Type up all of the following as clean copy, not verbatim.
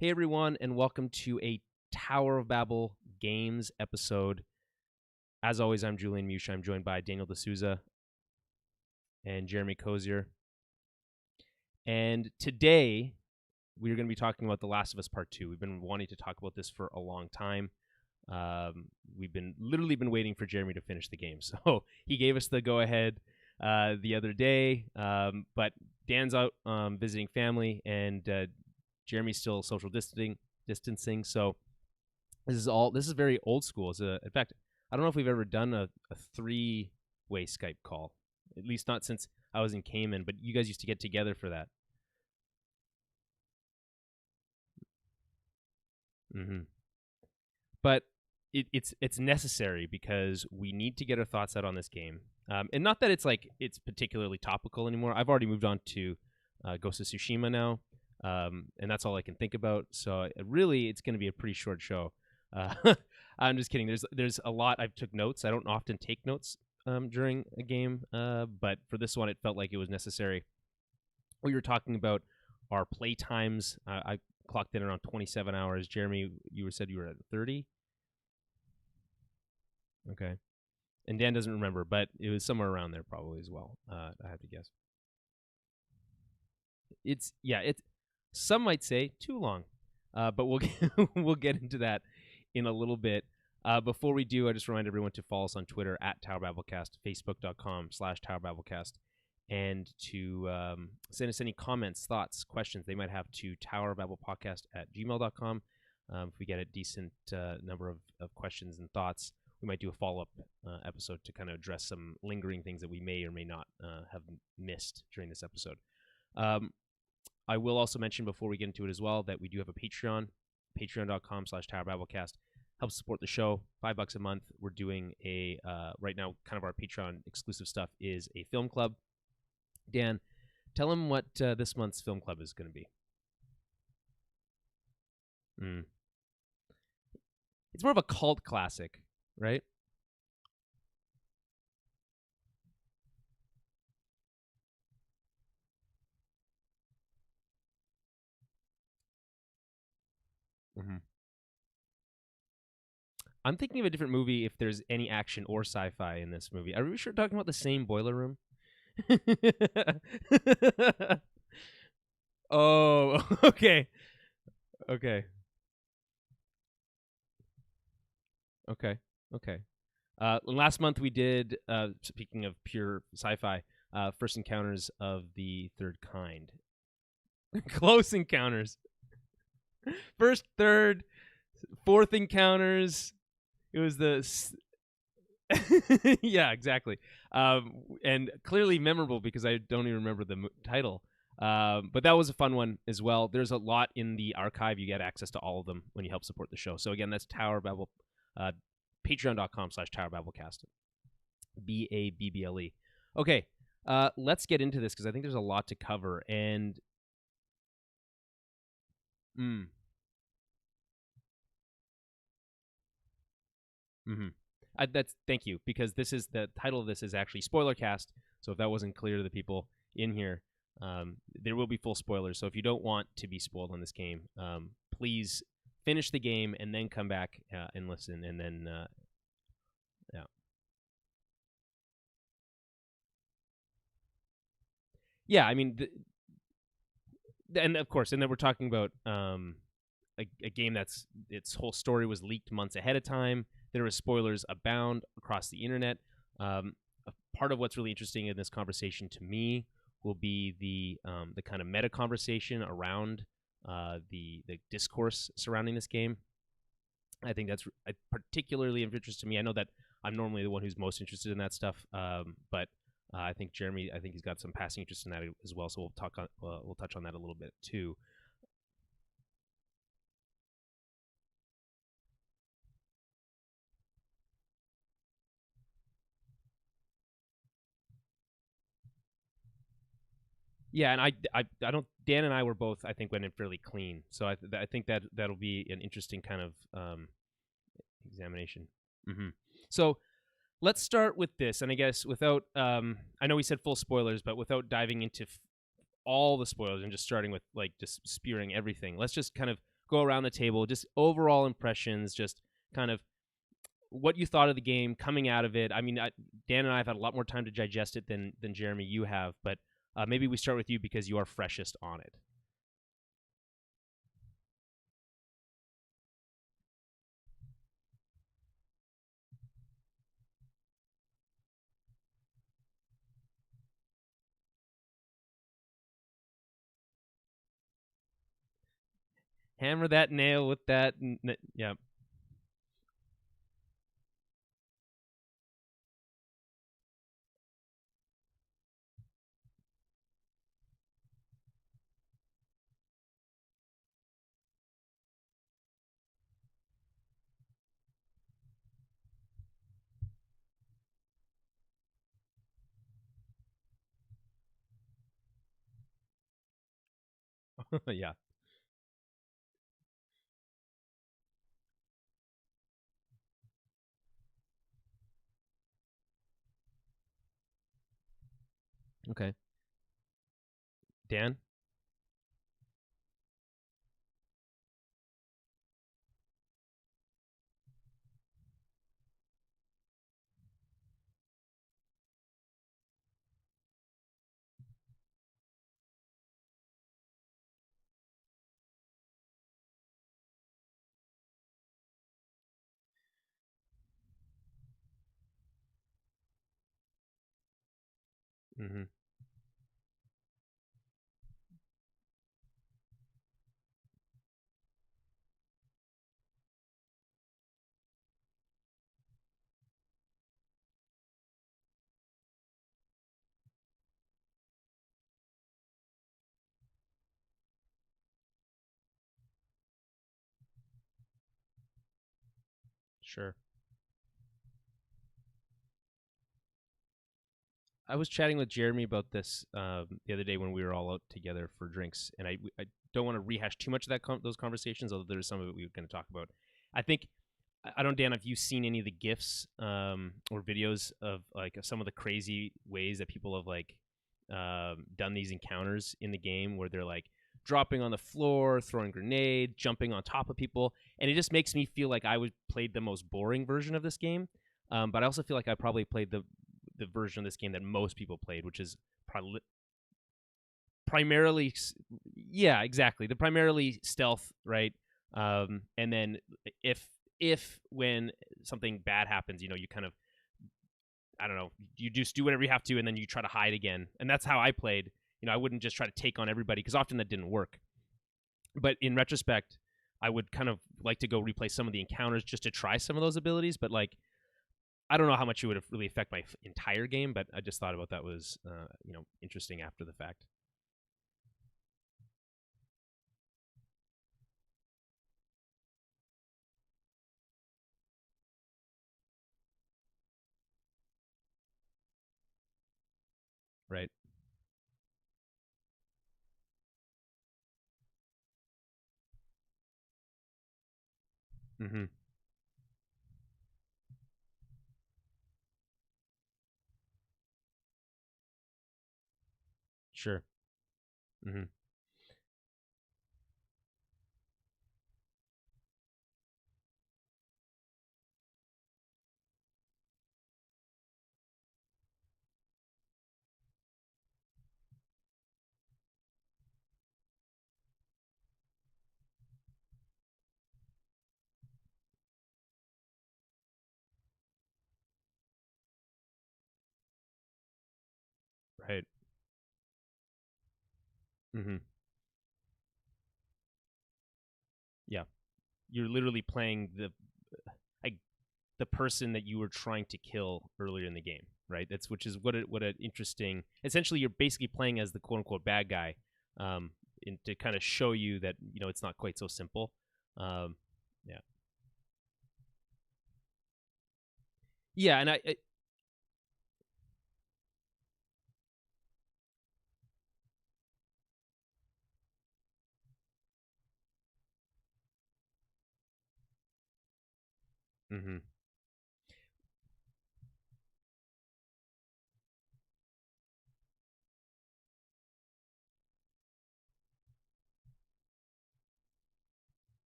Hey everyone, and welcome to a Tower of Babel Games episode. As always, I'm Julian Mush. I'm joined by Daniel D'Souza and Jeremy Cozier. And today, we're going to be talking about The Last of Us Part 2. We've been wanting to talk about this for a long time. We've been waiting for Jeremy to finish the game. So he gave us the go-ahead the other day, but Dan's out visiting family, and Jeremy's still social distancing. So this is very old school. In fact, I don't know if we've ever done a three-way Skype call, at least not since I was in Cayman, but you guys used to get together for that. Mm-hmm. But it's necessary because we need to get our thoughts out on this game. And not that it's particularly topical anymore. I've already moved on to Ghost of Tsushima now. And that's all I can think about. So really, it's going to be a pretty short show. I'm just kidding. There's a lot. I took notes. I don't often take notes during a game, but for this one, it felt like it was necessary. We were talking about our play times. I clocked in around 27 hours. Jeremy, you said you were at 30? Okay. And Dan doesn't remember, but it was somewhere around there probably as well. I have to guess. It's some might say too long, but we'll get into that in a little bit. Before we do, I just remind everyone to follow us on Twitter at TowerBabblecast, Facebook.com/TowerBabblecast, and to send us any comments, thoughts, questions they might have to TowerBabblePodcast@gmail.com. If we get a decent number of questions and thoughts, we might do a follow-up episode to kind of address some lingering things that we may or may not have missed during this episode. I will also mention before we get into it as well that we do have a Patreon, patreon.com/TowerBabblecast. Helps support the show, $5 a month. We're doing right now, kind of our Patreon exclusive stuff is a film club. Dan, tell him what this month's film club is going to be. It's more of a cult classic, right? Mm-hmm. I'm thinking of a different movie if there's any action or sci-fi in this movie. Are we sure talking about the same Boiler Room? Oh, okay. Last month we did, speaking of pure sci-fi, First Encounters of the Third Kind. Close Encounters. First, third, fourth encounters. It was yeah, exactly. And clearly memorable because I don't even remember the title. But that was a fun one as well. There's a lot in the archive. You get access to all of them when you help support the show. So again, that's Tower Babble, patreon.com/TowerBabblecast. BABBLE. Okay, let's get into this because I think there's a lot to cover. And thank you, because this is the title of this is actually Spoilercast. So if that wasn't clear to the people in here, there will be full spoilers. So if you don't want to be spoiled on this game, please finish the game and then come back and listen, and then I mean, and of course, and then we're talking about a game that's its whole story was leaked months ahead of time. There were spoilers abound across the internet. Part of what's really interesting in this conversation to me will be the kind of meta conversation around the discourse surrounding this game. I think that's particularly of interest to me. I know that I'm normally the one who's most interested in that stuff, but I think Jeremy, he's got some passing interest in that as well. So we'll touch on that a little bit too. Yeah, and I don't. Dan and I were both, I think, went in fairly clean. So I think that'll be an interesting kind of examination. Mm-hmm. So let's start with this, and I guess without, I know we said full spoilers, but without diving into all the spoilers and just starting with just spewing everything, let's just kind of go around the table, just overall impressions, just kind of what you thought of the game coming out of it. I mean, Dan and I have had a lot more time to digest it than Jeremy you have, but maybe we start with you because you are freshest on it. Hammer that nail with that. Yeah. Yeah. Okay. Dan? Mm-hmm. Sure. I was chatting with Jeremy about this the other day when we were all out together for drinks, and I don't want to rehash too much of those conversations, although there's some of it we were going to talk about. I think I don't, Dan, if you've seen any of the gifs or videos of like some of the crazy ways that people have like done these encounters in the game, where they're like dropping on the floor, throwing grenades, jumping on top of people, and it just makes me feel like I would played the most boring version of this game. But I also feel like I probably played the version of this game that most people played, which is primarily, yeah, exactly, the primarily stealth, right? And then if when something bad happens, you kind of, I don't know, you just do whatever you have to, and then you try to hide again, and that's how I played. I wouldn't just try to take on everybody because often that didn't work. But in retrospect, I would kind of like to go replay some of the encounters just to try some of those abilities. But like, I don't know how much it would really affect my entire game, but I just thought about that was interesting after the fact. Right. Mm-hmm. Sure. Mm-hmm. Right. Mm-hmm. Yeah. You're literally playing like the person that you were trying to kill earlier in the game, right? That's which is what an interesting. Essentially, you're basically playing as the quote unquote bad guy, to kind of show you that it's not quite so simple. Um, yeah, yeah, and mm-hmm.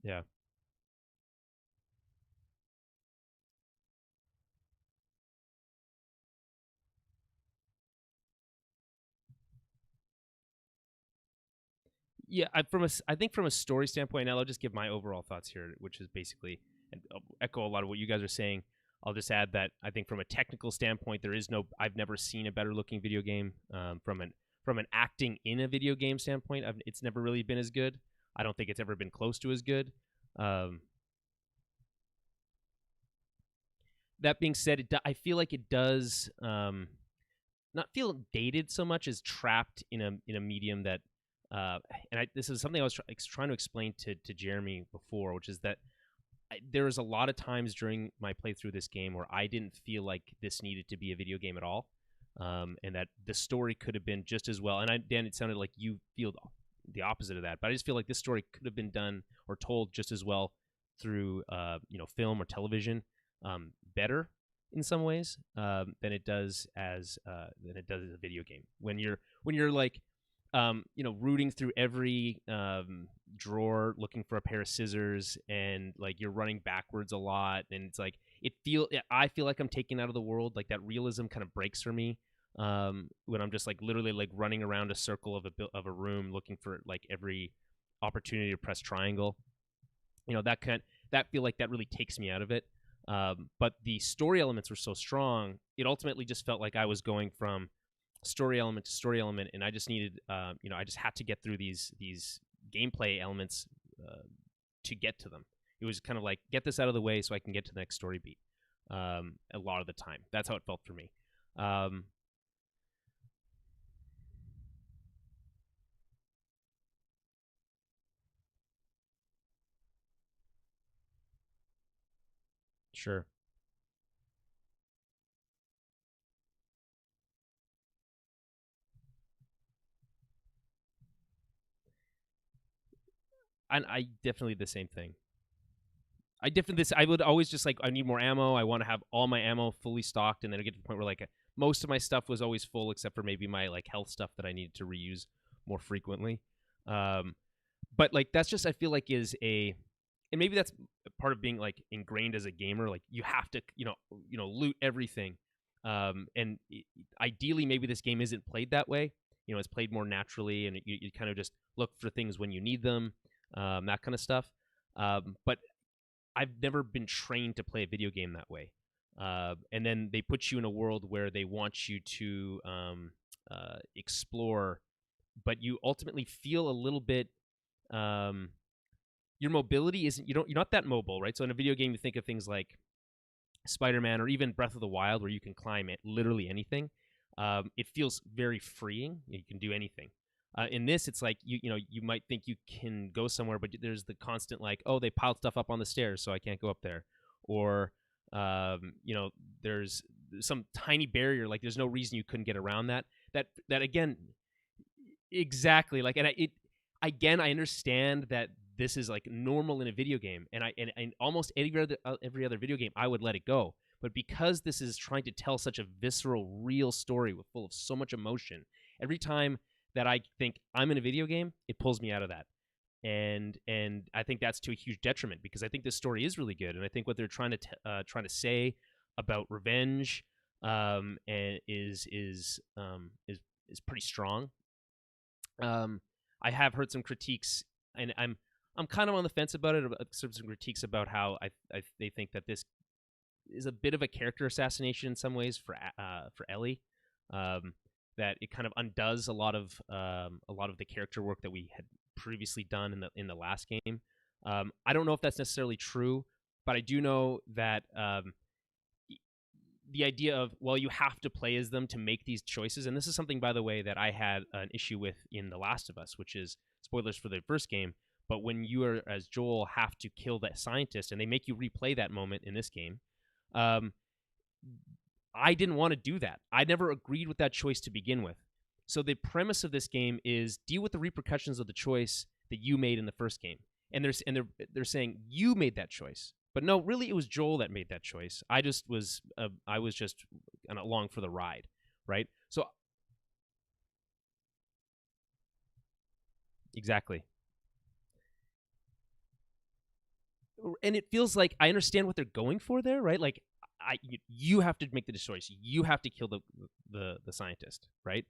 Yeah. Yeah, I think from a story standpoint, and I'll just give my overall thoughts here, which is basically, and I'll echo a lot of what you guys are saying. I'll just add that I think from a technical standpoint, there is no. I've never seen a better looking video game. From an acting in a video game standpoint, it's never really been as good. I don't think it's ever been close to as good. Um, that being said, I feel like it does not feel dated so much as trapped in a medium that this is something I was trying to explain to Jeremy before, which is that there was a lot of times during my playthrough of this game where I didn't feel like this needed to be a video game at all, and that the story could have been just as well. And Dan, it sounded like you feel the opposite of that, but I just feel like this story could have been done or told just as well through film or television, better in some ways than it does as a video game. When you're like rooting through every drawer looking for a pair of scissors, and like you're running backwards a lot, and it's like I feel like I'm taken out of the world. Like that realism kind of breaks for me when I'm just like literally like running around a circle of a room looking for like every opportunity to press triangle. That feel like that really takes me out of it. But the story elements were so strong, it ultimately just felt like I was going from story element to story element, and I just needed, I just had to get through these gameplay elements to get to them. It was kind of like, get this out of the way so I can get to the next story beat. A lot of the time, that's how it felt for me. Sure. And I definitely the same thing. I would always just like, I need more ammo. I want to have all my ammo fully stocked, and then I get to the point where like most of my stuff was always full except for maybe my like health stuff that I needed to reuse more frequently. Um, but like that's just, I feel like is a, and maybe that's part of being like ingrained as a gamer. Like you have to loot everything. And ideally maybe this game isn't played that way. It's played more naturally, and you kind of just look for things when you need them, that kind of stuff. But I've never been trained to play a video game that way. And then they put you in a world where they want you to explore, but you ultimately feel a little bit. Your mobility isn't. You're not that mobile, right? So in a video game, you think of things like Spider-Man or even Breath of the Wild, where you can climb literally anything. It feels very freeing. You can do anything. In this, it's like you might think you can go somewhere, but there's the constant like, oh, they piled stuff up on the stairs, so I can't go up there, or there's some tiny barrier, like there's no reason you couldn't get around that. That again, exactly, like, and I understand that this is like normal in a video game, and and almost every other video game I would let it go, but because this is trying to tell such a visceral, real story with full of so much emotion, every time that I think I'm in a video game, it pulls me out of that. And I think that's to a huge detriment, because I think this story is really good, and I think what they're trying to say about revenge and is pretty strong. I have heard some critiques, and I'm kind of on the fence about it. Some critiques about how they think that this is a bit of a character assassination in some ways for Ellie. That it kind of undoes a lot of the character work that we had previously done in the last game. I don't know if that's necessarily true, but I do know that the idea of, well, you have to play as them to make these choices, and this is something, by the way, that I had an issue with in The Last of Us, which is spoilers for the first game. But when you are, as Joel, have to kill that scientist, and they make you replay that moment in this game, I didn't want to do that. I never agreed with that choice to begin with. So the premise of this game is deal with the repercussions of the choice that you made in the first game. And they're saying you made that choice, but no, really, it was Joel that made that choice. I was just along for the ride, right? So exactly. and it feels like I understand what they're going for there, right? Like you have to make the choice. You have to kill the scientist, right?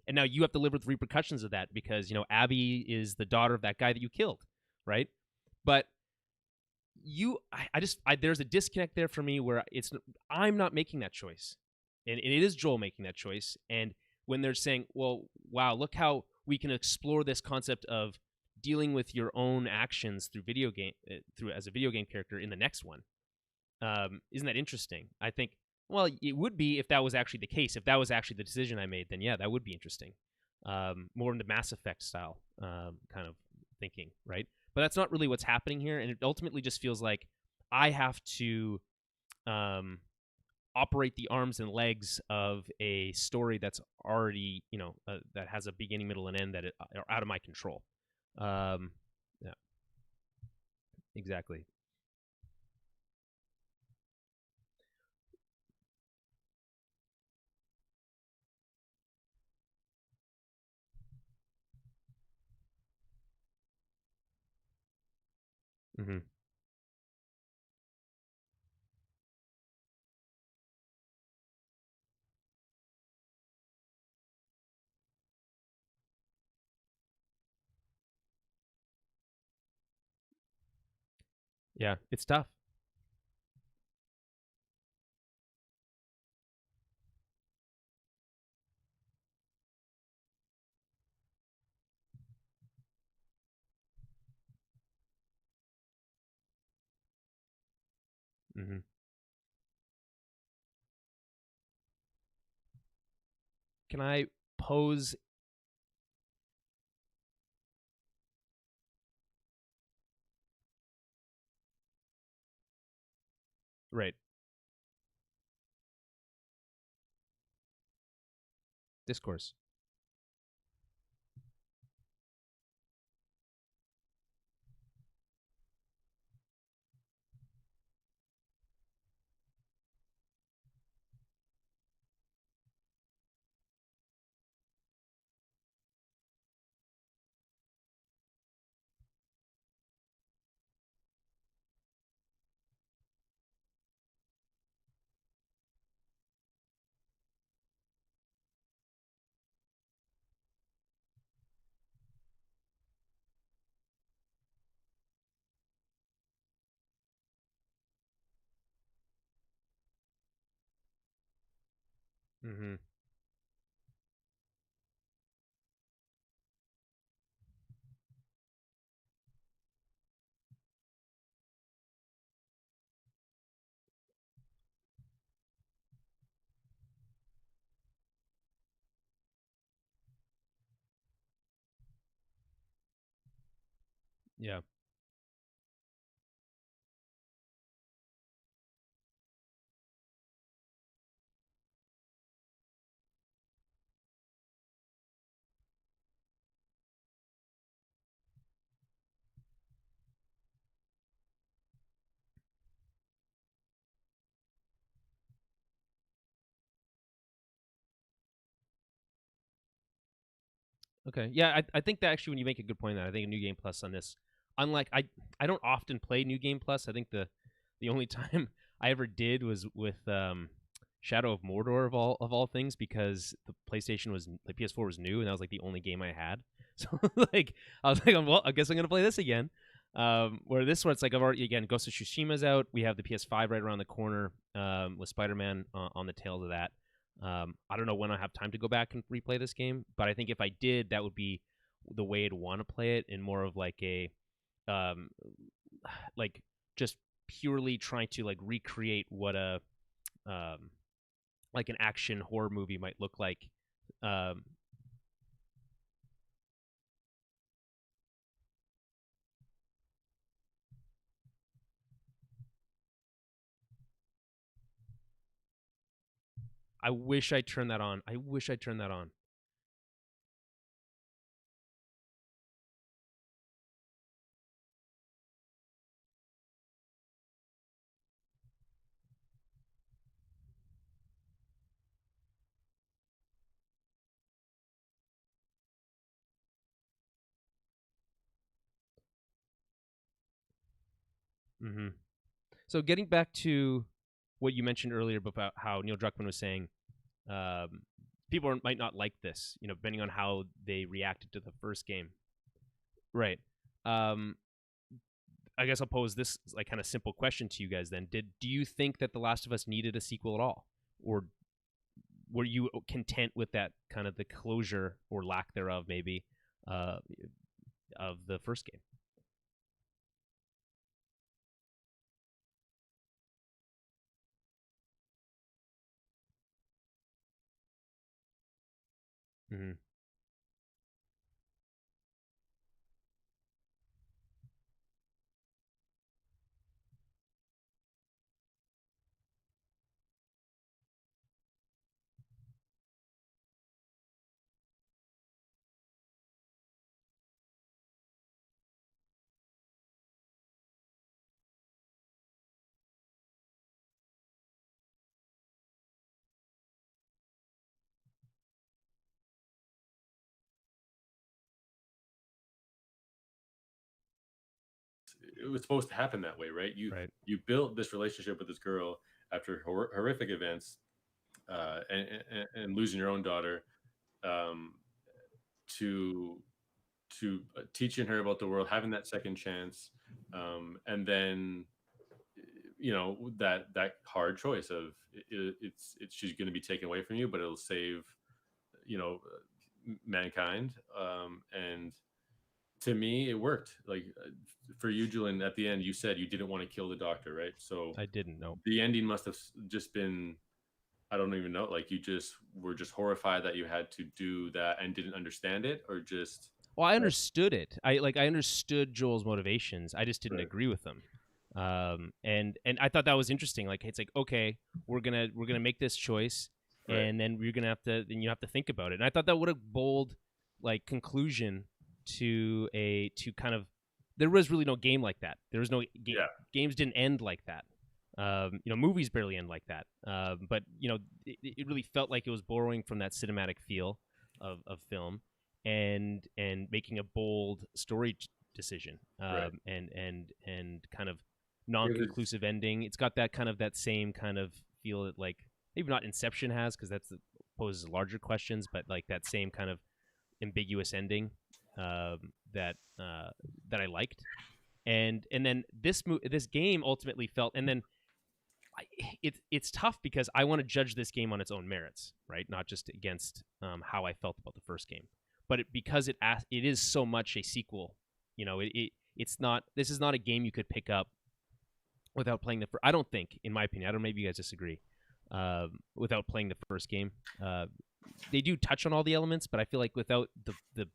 And now you have to live with the repercussions of that because Abby is the daughter of that guy that you killed, right? But there's a disconnect there for me where I'm not making that choice, and it is Joel making that choice. And when they're saying, "Well, wow, look how we can explore this concept of dealing with your own actions through through as a video game character in the next one," isn't that interesting? I think. Well, it would be if that was actually the case. If that was actually the decision I made, then yeah, that would be interesting. More in the Mass Effect style kind of thinking, right? But that's not really what's happening here, and it ultimately just feels like I have to operate the arms and legs of a story that's already, that has a beginning, middle, and end that are out of my control. Yeah, exactly. Hmm. Yeah, it's tough. Hmm. Can I pose? Right, discourse. Hmm. Yeah. Okay. Yeah, I think that actually when you make a good point, that I think a New Game Plus on this, unlike I don't often play New Game Plus. I think the only time I ever did was with Shadow of Mordor of all things, because the PS4 was new, and that was like the only game I had. So like I was like, well, I guess I'm gonna play this again. Where this one, it's like I've already, again, Ghost of Tsushima's out. We have the PS5 right around the corner, with Spider-Man on the tails of that. I don't know when I have time to go back and replay this game, but I think if I did, that would be the way I'd want to play it, in more of like a, um, like just purely trying to like recreate what a, um, like an action horror movie might look like. Um, I wish I turned that on. I wish I turned that on. Mm-hmm. So getting back to what you mentioned earlier about how Neil Druckmann was saying, people might not like this, depending on how they reacted to the first game. Right. Um, I guess I'll pose this like kind of simple question to you guys then. Do you think that The Last of Us needed a sequel at all? Or were you content with that kind of the closure or lack thereof maybe uh, of the first game? Mm-hmm. It was supposed to happen that way, right? Right. You built this relationship with this girl after horrific events, and losing your own daughter, um, to teaching her about the world, having that second chance, and then that hard choice of it's she's going to be taken away from you, but it'll save mankind, and to me it worked. Like, for you, Julian, at the end you said you didn't want to kill the doctor, right? So I didn't know. the ending must have just been, I don't even know, like you just were just horrified that you had to do that and didn't understand it, or just Well, I like, understood it. I understood Joel's motivations. I just didn't right, agree with them. And I thought that was interesting. Like it's like, okay, we're gonna make this choice, right, and then then you have to think about it. And I thought that would have bold like conclusion to kind of, there was really no game like that. There was no yeah, games didn't end like that. Movies barely end like that. But it really felt like it was borrowing from that cinematic feel of film, and making a bold story decision, right. and kind of It was non-conclusive ending. It's got that kind of that same kind of feel that like maybe not Inception has, because that's poses larger questions, but like that same kind of ambiguous ending, that that I liked. And then this game ultimately felt, and then it's tough because I want to judge this game on its own merits, right? Not just against how I felt about the first game, but because it is so much a sequel. It's not. This is not a game you could pick up without playing the. I don't think, in my opinion, I don't. Maybe you guys disagree. Without playing the first game, they do touch on all the elements, but I feel like without the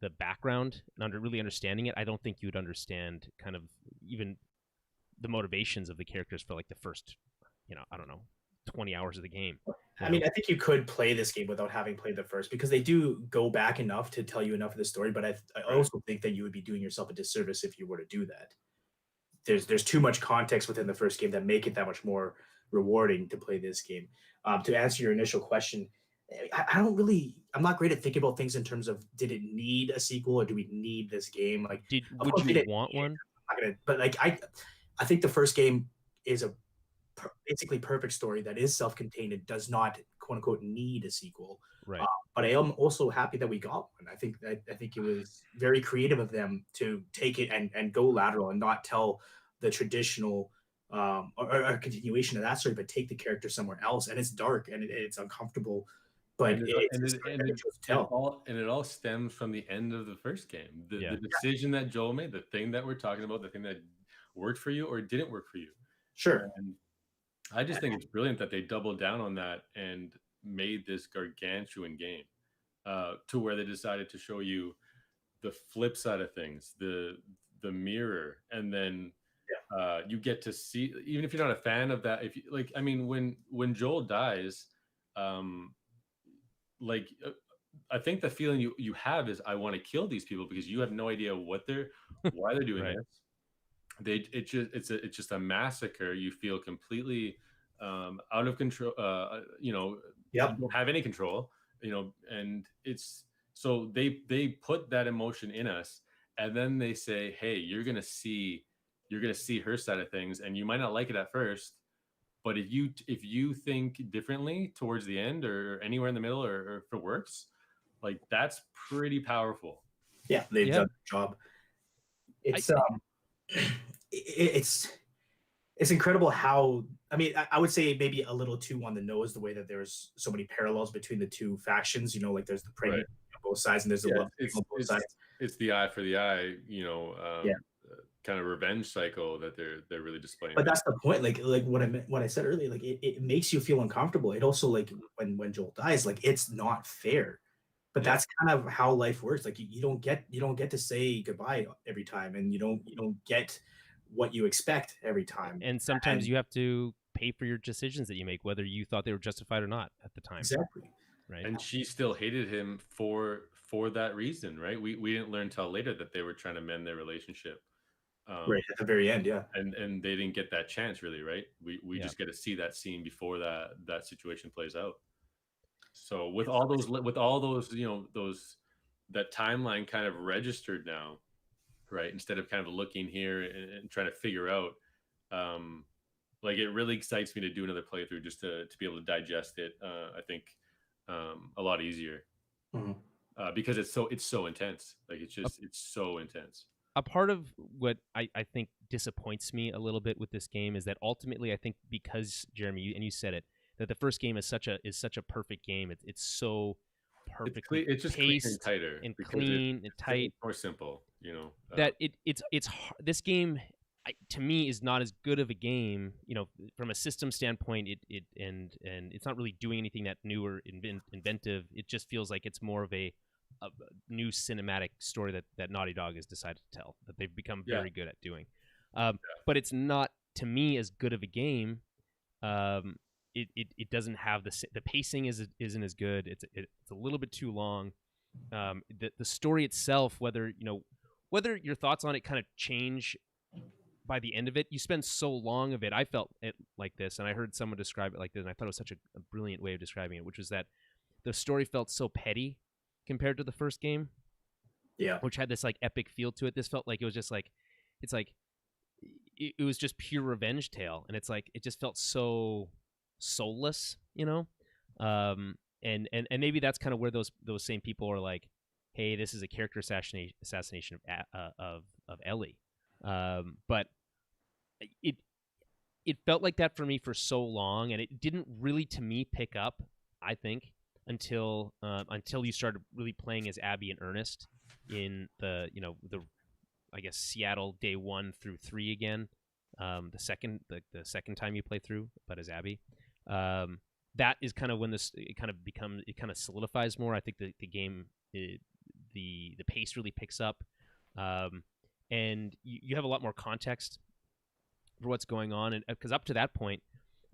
the background and really understanding it, I don't think you would understand kind of even the motivations of the characters for like the first, I don't know, 20 hours of the game. I mean, I think you could play this game without having played the first, because they do go back enough to tell you enough of the story. But I right, also think that you would be doing yourself a disservice if you were to do that. There's too much context within the first game that make it that much more rewarding to play this game. To answer your initial question, I don't really. I'm not great at thinking about things in terms of, did it need a sequel or do we need this game? Like, of Would course, you they didn't want need it. one? I'm not gonna, but like I think the first game is a basically perfect story that is self-contained. It does not, quote unquote, need a sequel. Uh, Right. but I am also happy that we got one. I think it was very creative of them to take it and go lateral and not tell the traditional, or a continuation of that story, but take the character somewhere else. And it's dark and it's uncomfortable, but and it's a story that they chose to tell. it all stems from the end of the first game. The Yeah. decision that Joel made, the thing that we're talking about, the thing that worked for you or didn't work for you. Sure. And I just think it's brilliant that they doubled down on that and made this gargantuan game, to where they decided to show you the flip side of things, the mirror, and then you get to see, even if you're not a fan of that, if you like, I mean, when Joel dies, um, like I think the feeling you have is, I want to kill these people, because you have no idea why they're doing Right. this. It's just a massacre. You feel completely out of control. You Yep. don't have any control. And it's so they put that emotion in us, and then they say, "Hey, you're you're going to see her side of things, and you might not like it at first, but if you think differently towards the end or anywhere in the middle, or if it works, like that's pretty powerful. Yeah, they've Yeah. done the job. It's it's incredible how, I mean, I would say maybe a little too on the nose, the way that there's so many parallels between the two factions. You know, like there's the pregnant on both sides, and there's the love on both sides. It's the eye for the eye, you know, Yeah. kind of revenge cycle that they're really displaying. But that's the point. Like what I said earlier, like it makes you feel uncomfortable. It also, like when Joel dies, like it's not fair. But Yeah. that's kind of how life works. Like you don't get to say goodbye every time, and you don't get what you expect every time. And sometimes you have to pay for your decisions that you make, whether you thought they were justified or not at the time. Exactly. Right. And she still hated him for that reason, right? We didn't learn till later that they were trying to mend their relationship. Right at the very end, yeah. And they didn't get that chance, really, right? We Yeah. just get to see that scene before that situation plays out. So with all those, you know, that timeline kind of registered now, right? Instead of kind of looking here and trying to figure out, like it really excites me to do another playthrough just to be able to digest it. I think a lot easier, because it's so intense. Like it's so intense. A part of what I think disappoints me a little bit with this game is that ultimately I think, because Jeremy, and you said it, that the first game is such a perfect game. It's so perfectly it's just clean and tighter and clean and tight, more simple, you know. That it's this game, to me, is not as good of a game, you know, from a system standpoint. And it's not really doing anything that new or inventive. It just feels like it's more of a new cinematic story that Naughty Dog has decided to tell, that they've become very good at doing. But it's not, to me, as good of a game. It doesn't have the pacing isn't as good. It's a little bit too long. The story itself, whether your thoughts on it kind of change by the end of it, you spend so long of it. I felt it like this, and I heard someone describe it like this, and I thought it was such a brilliant way of describing it, which was that the story felt so petty compared to the first game, which had this like epic feel to it. This felt like it was just like, it's like it was just pure revenge tale, and it's like it just felt so soulless, you know. And maybe that's kind of where those same people are like, hey, this is a character assassination of Ellie. But it felt like that for me for so long, and it didn't really, to me, pick up, I think, until you started really playing as Abby in earnest in the I guess Seattle day 1 through 3 again. The second time you play through, but as Abby. That is kind of when it kind of solidifies more. I think the game, the pace really picks up, and you have a lot more context for what's going on, and because up to that point,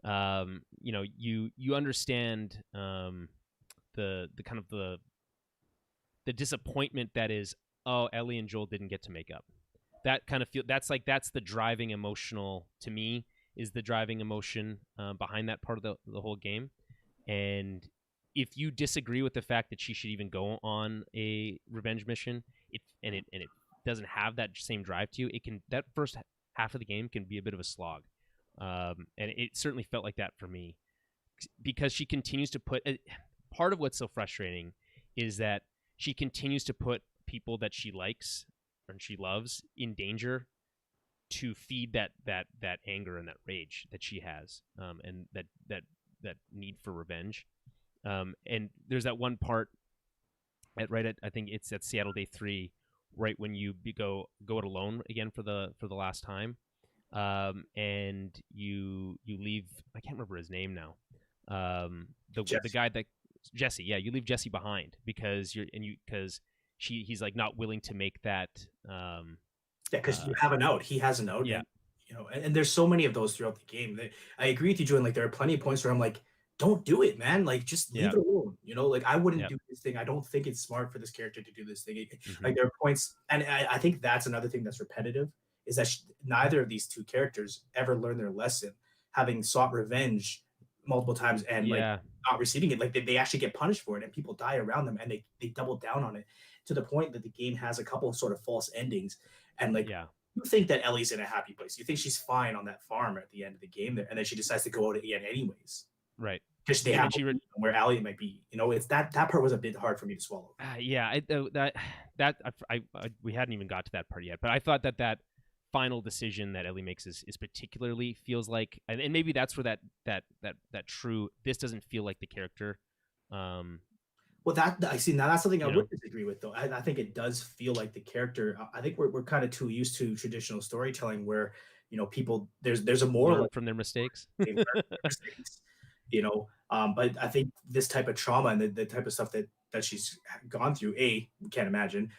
you understand the kind of the disappointment that is, oh, Ellie and Joel didn't get to make up. That kind of that's the driving emotional, to me, is the driving emotion behind that part of the whole game. And if you disagree with the fact that she should even go on a revenge mission, it doesn't have that same drive to you, that first half of the game can be a bit of a slog. And it certainly felt like that for me, because she continues to put part of what's so frustrating is that she continues to put people that she likes and she loves in danger to feed that anger and that rage that she has, and that need for revenge. And there's that one part I think it's at Seattle Day 3, right when you go it alone again for the last time, and you leave, I can't remember his name now, the guy that Jesse, yeah, you leave Jesse behind because he's like not willing to make that. Because you have an out. He has an out. Yeah. And there's so many of those throughout the game. I agree with you, Jordan. Like, there are plenty of points where I'm like, don't do it, man. Like, just leave it alone. Like, I wouldn't do this thing. I don't think it's smart for this character to do this thing. Like, there are points, and I think that's another thing that's repetitive, is that neither of these two characters ever learned their lesson, having sought revenge multiple times and like not receiving it. Like, they actually get punished for it, and people die around them, and they double down on it, to the point that the game has a couple of sort of false endings. And like you think that Ellie's in a happy place. You think she's fine on that farm at the end of the game there, and then she decides to go out again anyways. Right. Because they And have then she where Ellie might be. It's that part was a bit hard for me to swallow. yeah, we hadn't even got to that part yet, but I thought that final decision that Ellie makes is particularly feels like, and maybe that's where that true, this doesn't feel like the character. Well, that I see now. That's something I would disagree with, though. I think it does feel like the charter. I think we're kind of too used to traditional storytelling, where people there's a moral from their mistakes. But I think this type of trauma and the type of stuff that she's gone through, A, we can't imagine,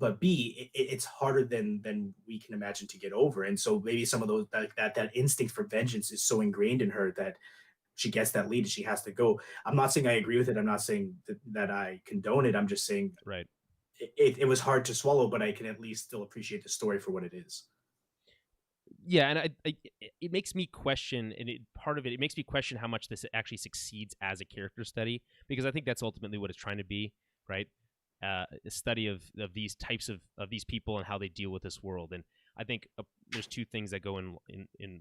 but B, it's harder than we can imagine to get over. And so maybe some of those that instinct for vengeance is so ingrained in her that she gets that lead and she has to go. I'm not saying I agree with it. I'm not saying that I condone it. I'm just saying right. It was hard to swallow, but I can at least still appreciate the story for what it is. Yeah, and it makes me question, and it makes me question how much this actually succeeds as a character study, because I think that's ultimately what it's trying to be, right? A study of these types of these people and how they deal with this world. And I think there's two things that go in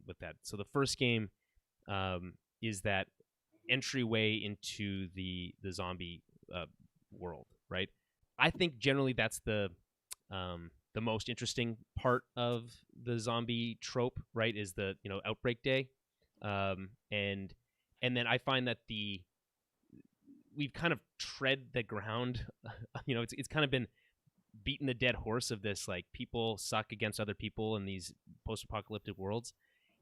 with that. So the first game is that entryway into the zombie world, right? I think generally that's the most interesting part of the zombie trope, right? Is the outbreak day, and then I find that we've kind of tread the ground. It's kind of been beating the dead horse of this, like, people suck against other people in these post-apocalyptic worlds.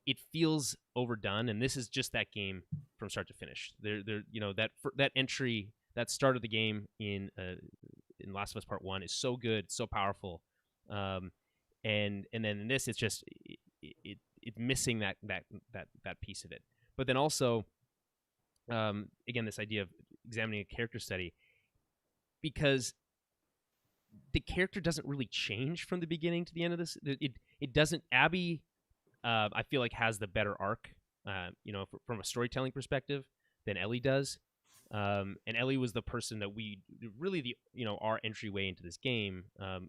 It feels overdone, and this is just that game from start to finish. That entry, that start of the game in Last of Us Part 1 is so good, so powerful, and then in this, it's just it's missing that piece of it. But then also, again, this idea of examining a character study, because the character doesn't really change from the beginning to the end of this. It doesn't. Abby, I feel like, has the better arc, from a storytelling perspective than Ellie does. And Ellie was the person that we really our entryway into this game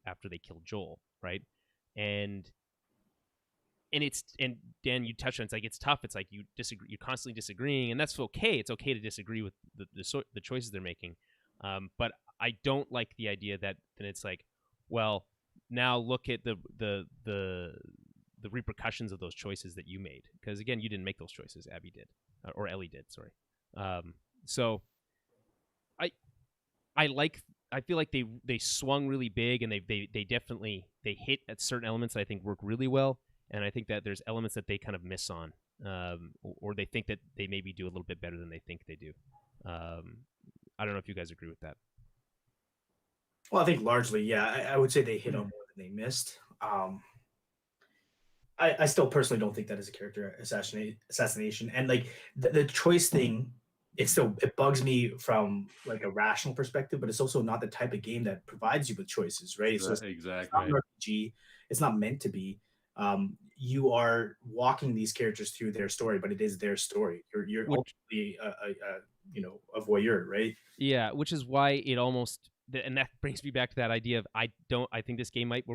after they killed Joel, right? And Dan, you touched on, it's like, it's tough. It's like you disagree, you're constantly disagreeing, and that's okay. It's okay to disagree with the choices they're making. But I don't like the idea that then it's like, well, now look at the repercussions of those choices that you made, because again, you didn't make those choices. Abby did, or Ellie did. Sorry. So I feel like they swung really big, and they definitely hit at certain elements that I think work really well, and I think that there's elements that they kind of miss on, or they think that they maybe do a little bit better than they think they do. I don't know if you guys agree with that. Well, I think largely, yeah. I would say they hit on more than they missed. I still personally don't think that is a character assassination, and like the choice thing, it bugs me from like a rational perspective, but it's also not the type of game that provides you with choices, right? So Exactly. It's not an RPG. It's not meant to be. You are walking these characters through their story, but it is their story. You're ultimately a voyeur, right? Yeah, which is why it almost, and that brings me back to that idea of I think this game might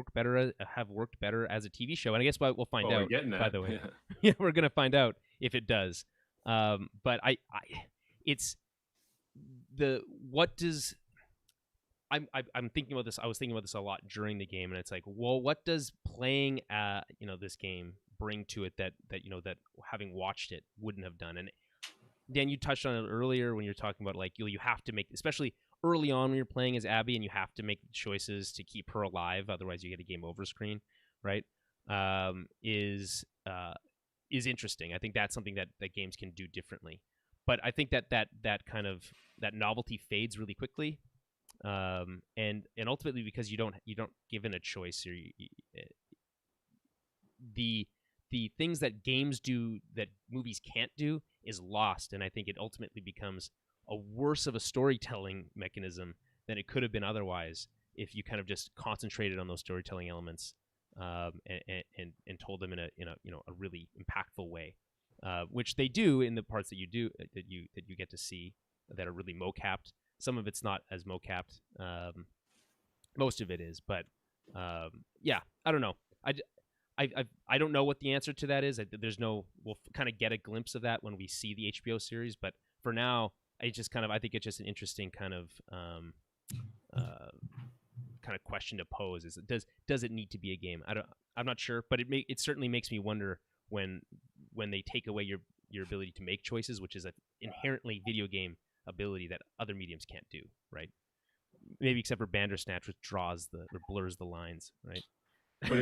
have worked better as a TV show, and I guess we'll find out. By the way, yeah, we're gonna find out if it does. But it's what does I'm thinking about this. I was thinking about this a lot during the game, and it's like, well, what does playing this game bring to it that having watched it wouldn't have done? And Dan, you touched on it earlier when you're talking about, like, you have to make, especially early on when you're playing as Abby, and you have to make choices to keep her alive, otherwise you get a game over screen, right? Is interesting. I think that's something that games can do differently. But I think that kind of that novelty fades really quickly, and ultimately because you don't given a choice, or the things that games do that movies can't do is lost, and I think it ultimately becomes a worse of a storytelling mechanism than it could have been otherwise if you kind of just concentrated on those storytelling elements, and told them in a really impactful way, which they do in the parts that you get to see that are really mocapped. Some of it's not as mocapped. Most of it is, but yeah, I don't know. I don't know what the answer to that is. There's no. We'll kind of get a glimpse of that when we see the HBO series. But for now, I think it's just an interesting kind of question to pose. Is does it need to be a game? I'm not sure, but it certainly makes me wonder when they take away your ability to make choices, which is an inherently video game ability that other mediums can't do, right? Maybe except for Bandersnatch, which blurs the lines, right? But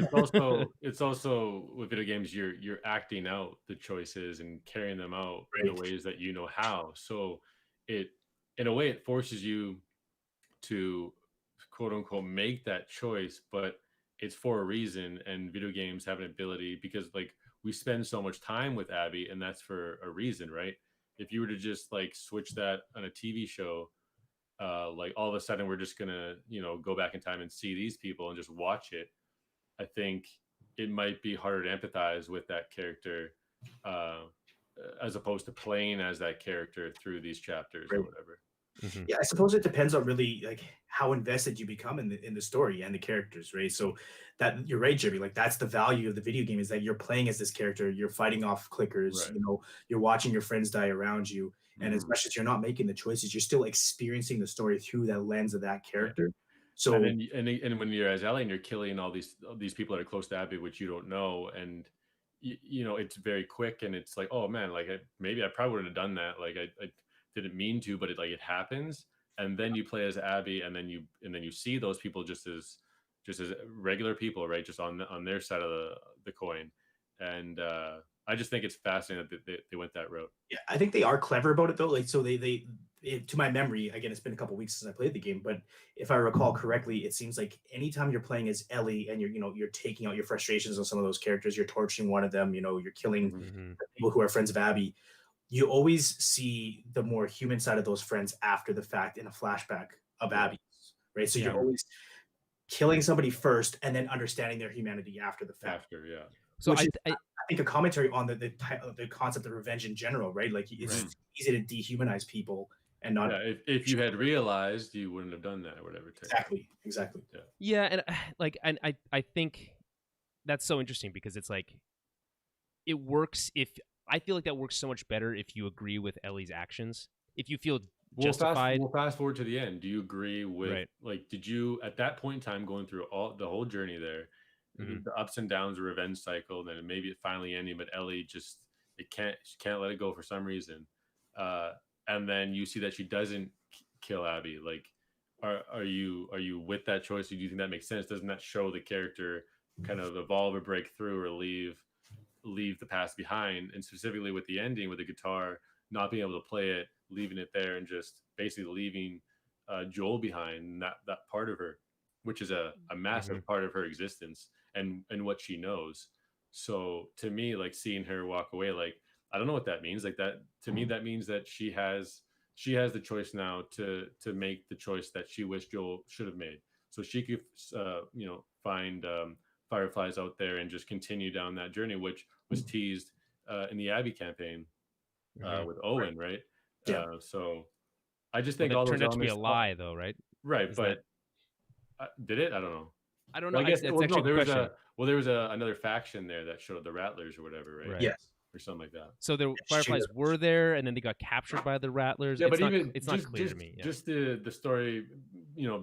it's also with video games, you're acting out the choices and carrying them out in the ways that you know how. So it, in a way, it forces you to quote unquote make that choice, but it's for a reason. And video games have an ability, because like we spend so much time with Abby, and that's for a reason, right? If you were to just like switch that on a TV show, like all of a sudden we're just gonna go back in time and see these people and just watch it, I think it might be harder to empathize with that character, uh, as opposed to playing as that character through these chapters or whatever. Mm-hmm. Yeah, I suppose it depends on really like how invested you become in the story and the characters, right? So that you're right, Jeremy. Like that's the value of the video game, is that you're playing as this character, you're fighting off clickers, Right. You're watching your friends die around you, and as Mhm. much as you're not making the choices, you're still experiencing the story through that lens of that Yeah. character. So And then and when you're as Ellie and you're killing all these people that are close to Abby, which you don't know, and it's very quick, and it's like, oh man, like maybe I probably wouldn't have done that. Like I didn't mean to, but it happens. And then you play as Abby, and then you see those people just as regular people, right? Just on their side of the coin. And I just think it's fascinating that they went that route. yeah, I think they are clever about it though. Like, so to my memory, again, it's been a couple weeks since I played the game, but if I recall correctly, it seems like anytime you're playing as Ellie and you're taking out your frustrations on some of those characters, you're torturing one of them, you're killing Mm-hmm. people who are friends of Abby, you always see the more human side of those friends after the fact in a flashback of Abby, right? So Yeah. you're always killing somebody first and then understanding their humanity after the fact. Yeah. So Which I think a commentary on the concept of revenge in general, right? Like it's easy to dehumanize people and not. Yeah, if you had realized, you wouldn't have done that or whatever. Exactly. Yeah, and I think that's so interesting, because it's like it works if I feel like that works so much better if you agree with Ellie's actions. If you feel justified. We'll fast forward to the end. Do you agree with Right. like, did you at that point in time going through the whole journey there, the ups and downs of revenge cycle, then maybe it finally ending, but Ellie just she can't let it go for some reason, and then you see that she doesn't kill Abby. Like, are you with that choice? Or do you think that makes sense? Doesn't that show the character kind of evolve or break through or leave the past behind? And specifically with the ending, with the guitar not being able to play it, leaving it there, and just basically leaving Joel behind, that part of her, which is a massive part of her existence and what she knows. So to me, like seeing her walk away, like I don't know what that means. Like that to me, that means that she has the choice now to make the choice that she wished Joel should have made. So she could find fireflies out there and just continue down that journey, which was teased in the Abby campaign with Owen, right? Yeah. So I just think all those turned out to be a elements, lie, though, right? right? But did it? I don't know. I don't know. Well, I guess that's actually there a question. there was another faction there that showed the Rattlers or whatever, right? Yes. Or something like that. So the fireflies were there, and then they got captured by the Rattlers. Yeah, it's but not, it's not clear to me. Yeah. Just the story,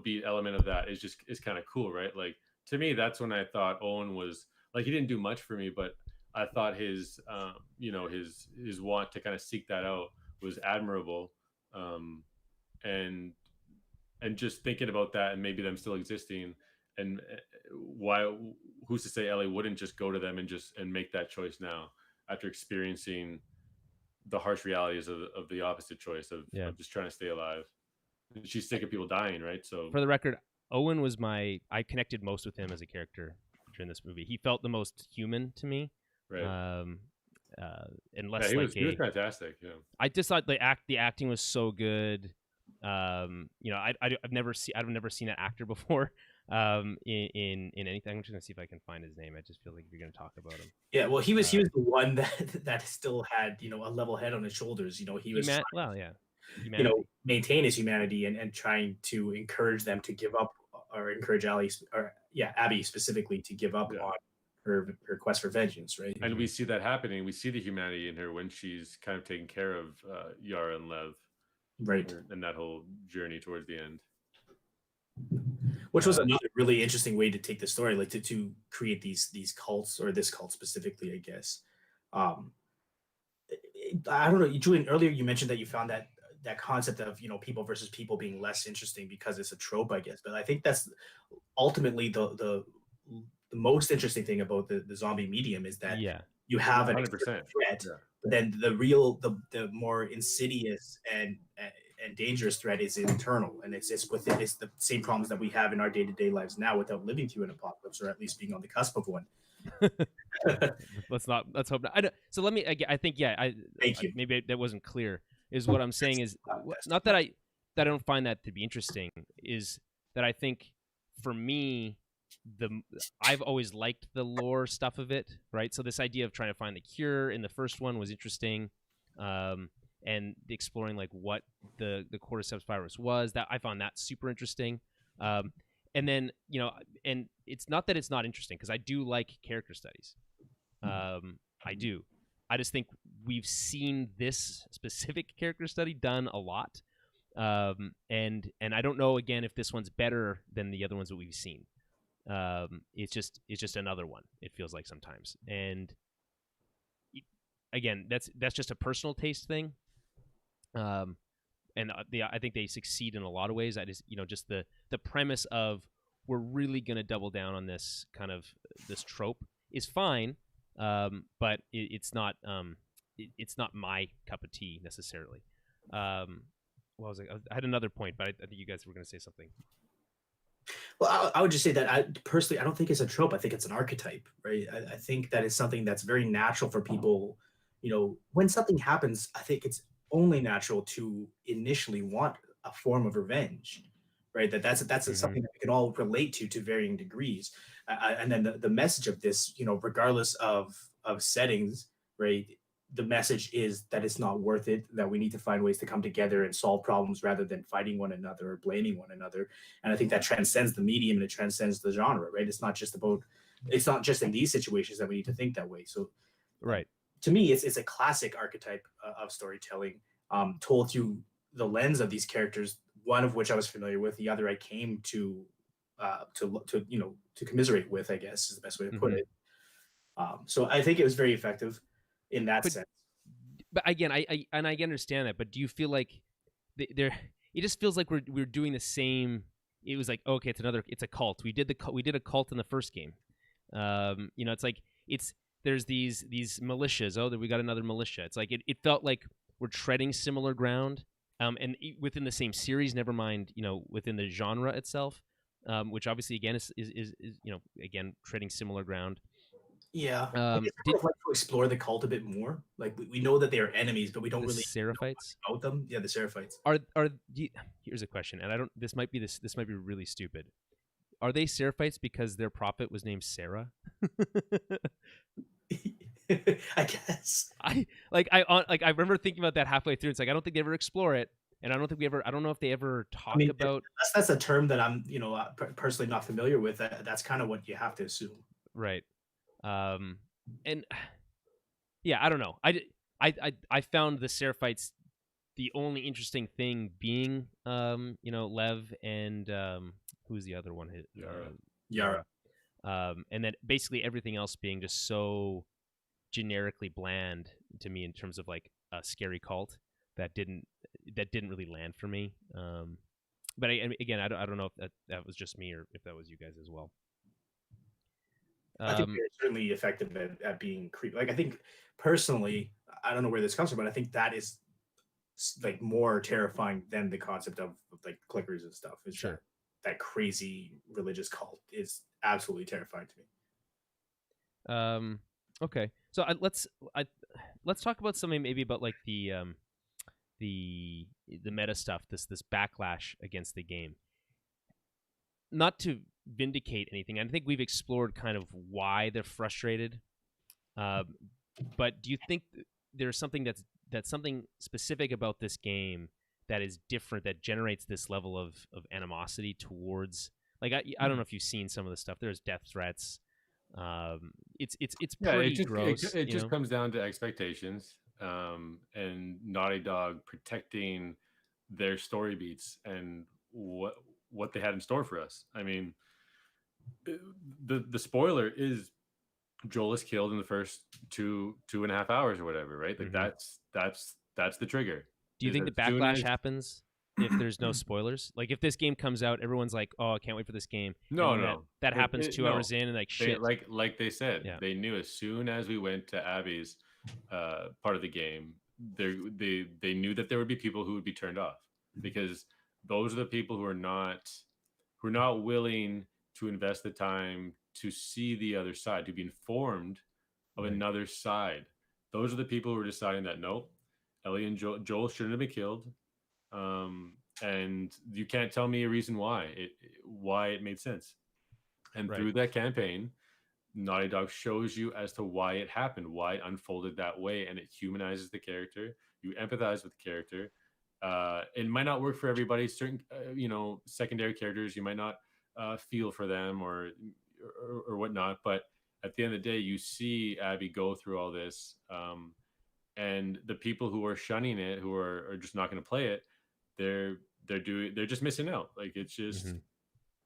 beat element of that is kind of cool, right? Like to me, that's when I thought Owen was like, he didn't do much for me, but I thought his his want to kind of seek that out was admirable, and just thinking about that and maybe them still existing, and why, who's to say Ellie wouldn't just go to them and make that choice now after experiencing the harsh realities of the opposite choice of just trying to stay alive. She's sick of people dying, right? So for the record, Owen was I connected most with him as a character during this movie. He felt the most human to me. Right. And less he was fantastic. Yeah. I just thought the acting was so good. I've never seen an actor before in anything. I'm just gonna see if I can find his name. I just feel like you're gonna talk about him. Yeah, well, he was the one that still had a level head on his shoulders. He was maintain his humanity and trying to encourage them to give up, or encourage Abby specifically to give up her quest for vengeance, right? And we see that happening. We see the humanity in her when she's kind of taking care of Yara and Lev, Right. and that whole journey towards the end. Which was another really interesting way to take the story, like to create these cults, or this cult specifically, I guess. I don't know, Julian. Earlier, you mentioned that you found that concept of people versus people being less interesting because it's a trope, I guess. But I think that's ultimately the most interesting thing about the zombie medium is that you have an 100%. threat, Yeah. but then the more insidious and dangerous threat is internal, and it's the same problems that we have in our day-to-day lives now without living through an apocalypse, or at least being on the cusp of one. Let's hope not. So let me. I think Thank you. Maybe that wasn't clear. Is what I'm saying is not that I don't find that to be interesting. Is that I think for me I've always liked the lore stuff of it, right? So this idea of trying to find the cure in the first one was interesting, and exploring like what the cordyceps virus was. That I found that super interesting. And then and it's not that it's not interesting, because I do like character studies. I do. I just think we've seen this specific character study done a lot, and I don't know again if this one's better than the other ones that we've seen. It's just another one. It feels like sometimes, and again, that's just a personal taste thing. And I think they succeed in a lot of ways. I just just the premise of we're really going to double down on this kind of this trope is fine, but it's not my cup of tea necessarily. What was I had another point, but I think you guys were going to say something. Well, I would just say that I don't think it's a trope. I think it's an archetype, right? I think that is something that's very natural for people. When something happens, I think it's only natural to initially want a form of revenge, right? That's something that we can all relate to varying degrees. And then the message of this, regardless of settings, right? The message is that it's not worth it, that we need to find ways to come together and solve problems rather than fighting one another or blaming one another. And I think that transcends the medium and it transcends the genre, right? It's not just in these situations that we need to think that way. So right. To me, it's a classic archetype of storytelling, told through the lens of these characters, one of which I was familiar with, the other I came to commiserate with, I guess is the best way to put it. So I think it was very effective in that sense. But again, I understand that. But do you feel like it just feels like we're doing the same? It was like, okay, it's a cult. We did a cult in the first game. It's like there's these militias. Oh, we got another militia. It's like it felt like we're treading similar ground, and within the same series. Never mind, within the genre itself, which obviously again is again treading similar ground. Yeah, I'd like to explore the cult a bit more. Like we know that they are enemies, but we don't really Seraphites know about them. Yeah, the Seraphites here's a question, and this might be really stupid. Are they Seraphites because their prophet was named Sarah? I guess. I remember thinking about that halfway through. It's like I don't think they ever explore it, and I don't know if they ever talk about. That's a term that I'm personally not familiar with. That's kind of what you have to assume, right? And yeah, I don't know. I found the Seraphites the only interesting thing being Lev and who's the other one? Yara. And then basically everything else being just so generically bland to me in terms of like a scary cult that didn't really land for me. But again, I don't know if that was just me or if that was you guys as well. I think they're certainly effective at being creepy. Like I think personally, I don't know where this comes from, but I think that is like more terrifying than the concept of like clickers and stuff. It's sure. That crazy religious cult is absolutely terrifying to me. Okay, so let's talk about something maybe about like the meta stuff. This backlash against the game. Not to vindicate anything, I think we've explored kind of why they're frustrated. But do you think there's something that's something specific about this game that is different, that generates this level of animosity towards, like I don't know if you've seen some of the stuff. There's death threats, It's Yeah, pretty gross. it just comes down to expectations, and Naughty Dog protecting their story beats and what they had in store for us. I mean, the spoiler is Joel is killed in the first 2.5 hours or whatever, right? Like Mhm. that's the trigger. Do you Is think the as soon backlash as happens if there's no spoilers? Like if this game comes out, everyone's like, "Oh, I can't wait for this game," and then no, that happens 2 hours no. in, and like They shit. like they said, Yeah. they knew as soon as we went to Abby's part of the game, they knew that there would be people who would be turned off because those are the people who are not willing to invest the time to see the other side, to be informed of Right. another side. Those are the people who are deciding that nope, Ellie and Joel shouldn't have been killed. And you can't tell me a reason why it made sense. And Right. through that campaign, Naughty Dog shows you as to why it happened, why it unfolded that way, and it humanizes the character. You empathize with the character. It might not work for everybody. Certain, secondary characters, you might not feel for them or whatnot. But at the end of the day, you see Abby go through all this, and the people who are shunning it, who are just not going to play it, they're just missing out. Like it's just. Mhm.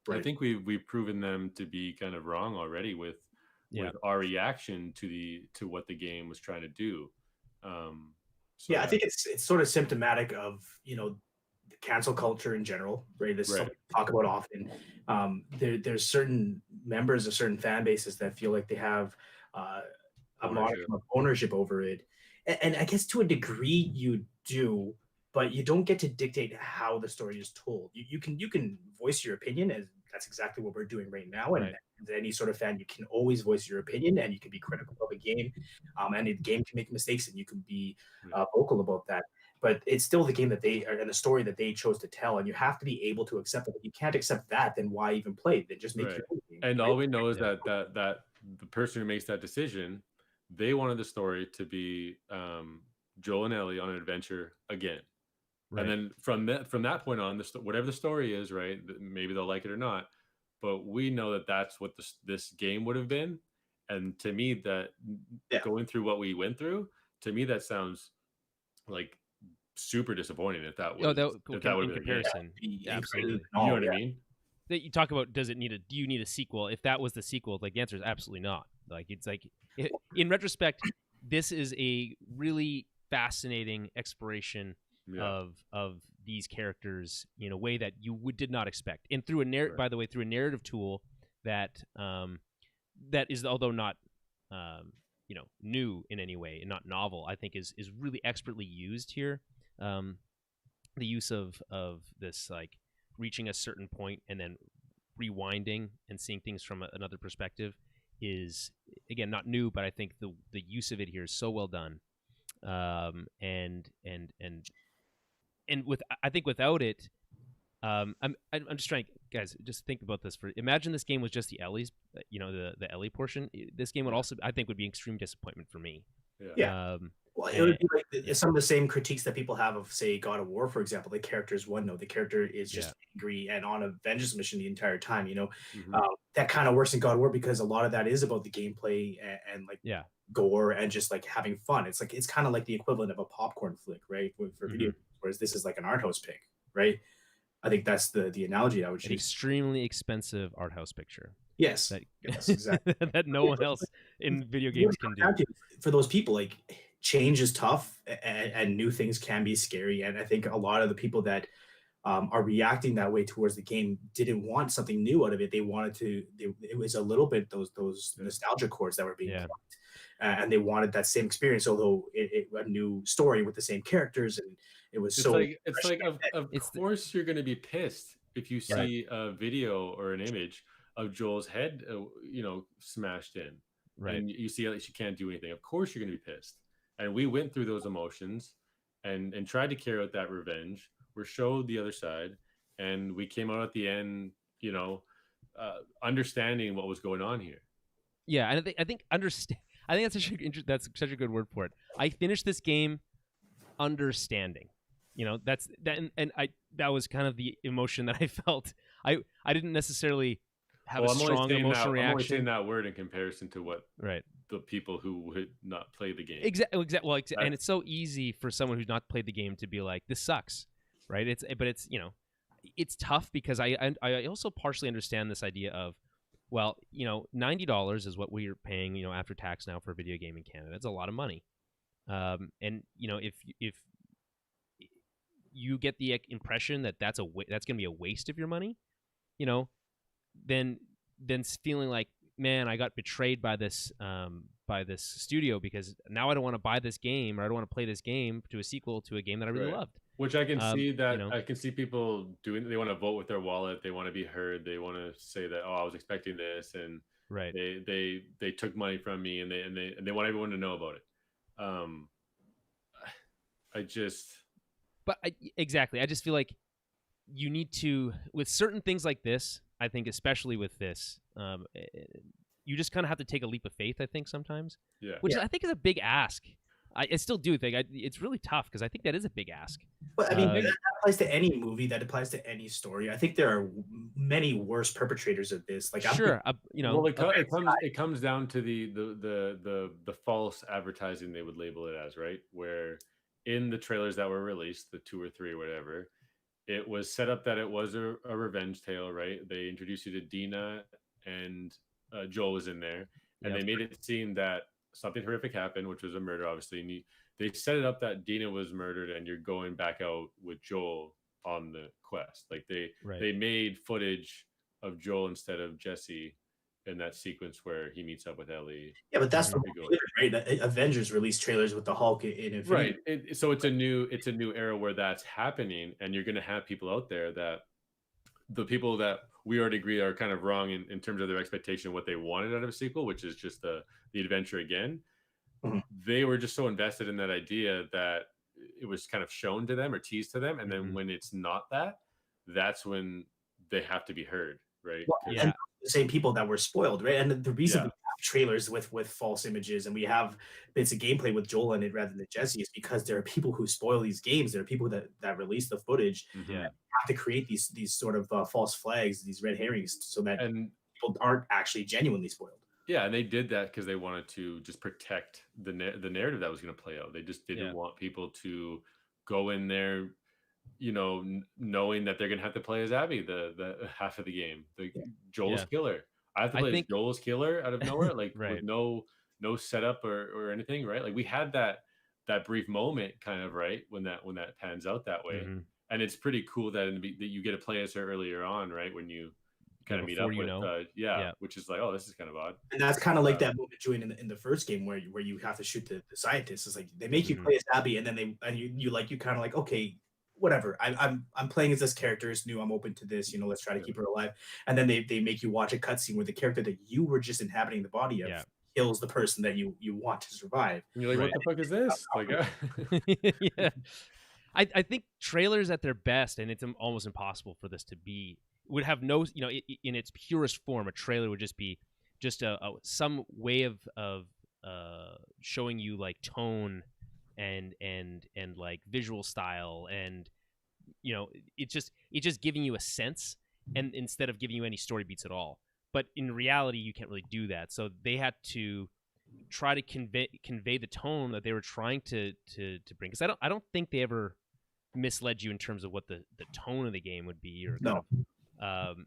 I Right. think we've proven them to be kind of wrong already with our reaction to what the game was trying to do. Yeah, I think it's sort of symptomatic of the cancel culture in general, right? This is Right. something we talk about often. There's certain members of certain fan bases that feel like they have a modicum of ownership over it, and I guess to a degree you do, but you don't get to dictate how the story is told. You can voice your opinion, and that's exactly what we're doing right now. And Right. as any sort of fan, you can always voice your opinion, and you can be critical of a game. And the game can make mistakes, and you can be vocal about that. But it's still the game that they are and the story that they chose to tell, and you have to be able to accept it. If you can't accept that, then why even play? Then just make Right. your own game. And right? all we know is that the person who makes that decision, they wanted the story to be Joel and Ellie on an adventure again. Right. And then from that point on, whatever the story is, right? Maybe they'll like it or not, but we know that that's what this game would have been. And to me, that going through what we went through, to me, that sounds like super disappointing. If that was in comparison, absolutely. You know what I mean? That you talk about, do you need a sequel? If that was the sequel, like the answer is absolutely not. Like it's like in retrospect, this is a really fascinating exploration of these characters in a way that you did not expect, and through by the way, through a narrative tool that that is, although not new in any way and not novel, I think is really expertly used here. The use of this, like reaching a certain point and then rewinding and seeing things from another perspective, is again not new, but I think the use of it here is so well done. And with, I think without it, I'm just trying, guys, just think about this for. Imagine this game was just the Ellie's, the Ellie portion. This game would also, I think, would be an extreme disappointment for me. Yeah. Well, it would be like some of the same critiques that people have of, say, God of War, for example. The character is one note. The character is just angry and on a vengeance mission the entire time. That kind of works in God of War because a lot of that is about the gameplay and gore and just like having fun. It's kind of like the equivalent of a popcorn flick, right? For video, whereas this is like an art house pick, right? I think that's the analogy I would choose. An extremely expensive art house picture. Yes, yes, exactly. That no one else in video games can do. For those people, like, change is tough, and new things can be scary. And I think a lot of the people that are reacting that way towards the game didn't want something new out of it. They wanted to. It was a little bit those nostalgia chords that were being plucked, and they wanted that same experience. Although a new story with the same characters, and it was of course you're going to be pissed if you see a video or an image of Joel's head, smashed in, and you see that she can't do anything. Of course you're going to be pissed. And we went through those emotions and tried to carry out that revenge. We showed the other side, and we came out at the end, understanding what was going on here. Yeah, and I think understand. I think that's such a good word for it. I finished this game understanding. That was kind of the emotion that I felt. I didn't necessarily have a strong emotional reaction. I'm only saying that word in comparison to what right. the people who would not play the game. Exactly. And it's so easy for someone who's not played the game to be like, this sucks, right? But it's it's tough because I also partially understand this idea of, well, $90 is what we're paying, after tax now for a video game in Canada. It's a lot of money. And if you get the impression that that's going to be a waste of your money, then feeling like, man, I got betrayed by this studio because now I don't want to buy this game, or I don't want to play this game to a sequel to a game that I really loved. Which I can see that I can see people doing. They want to vote with their wallet. They want to be heard. They want to say that, oh, I was expecting this, and they took money from me, and they want everyone to know about it. Exactly. I just feel like you need to, with certain things like this, I think especially with this, you just kind of have to take a leap of faith, I think, sometimes. Yeah. Which I think is a big ask. I still do think it's really tough because I think that is a big ask. But I mean, that applies to any movie. That applies to any story. I think there are many worse perpetrators of this. Like, sure, well, it comes down to the false advertising, they would label it as, right? Where in the trailers that were released, the 2 or 3 or whatever, it was set up that it was a revenge tale, right? They introduced you to Dina, and Joel was in there, and they made it seem that something horrific happened, which was a murder, obviously. And they set it up that Dina was murdered, and you're going back out with Joel on the quest. Like they made footage of Joel instead of Jesse in that sequence where he meets up with Ellie. Yeah, but that's the right. Avengers released trailers with the Hulk in Infinity. Right. So it's a new era where that's happening, and you're going to have people out there that the people that we already agree are kind of wrong in terms of their expectation of what they wanted out of a sequel, which is just the adventure again. Mm-hmm. They were just so invested in that idea that it was kind of shown to them or teased to them, and then when it's not that, that's when they have to be heard, right? Well, and the same people that were spoiled, right? And the reason we have trailers with false images, and we have bits of gameplay with Joel in it rather than Jesse, is because there are people who spoil these games. There are people that release the footage and have to create these sort of false flags, these red herrings, so that people aren't actually genuinely spoiled. Yeah, and they did that because they wanted to just protect the narrative that was going to play out. They just didn't want people to go in there, knowing that they're going to have to play as Abby the half of the game. Joel's killer. I have to play as Joel's killer out of nowhere, like with no setup or anything, right? Like we had that brief moment, kind of, right, when that pans out that way, and it's pretty cool that that you get to play as her earlier on, right, when you kind of meet up with which is like, oh, this is kind of odd. And that's kind of like that moment Julian in the first game where you have to shoot the scientists. It's like they make you play as Abby, and then you kind of like, okay, whatever, I'm playing as this character, it's new, I'm open to this, let's try to keep her alive. And then they make you watch a cutscene where the character that you were just inhabiting the body of kills the person that you want to survive. And you're like, what the fuck is this? Like, I think trailers at their best, and it's almost impossible for this to be, would have no, in its purest form, a trailer would just be some way of showing you like tone and like visual style, and it's just giving you a sense, and instead of giving you any story beats at all. But in reality, you can't really do that. So they had to try to convey the tone that they were trying to bring. Because I don't think they ever misled you in terms of what the tone of the game would be, or no.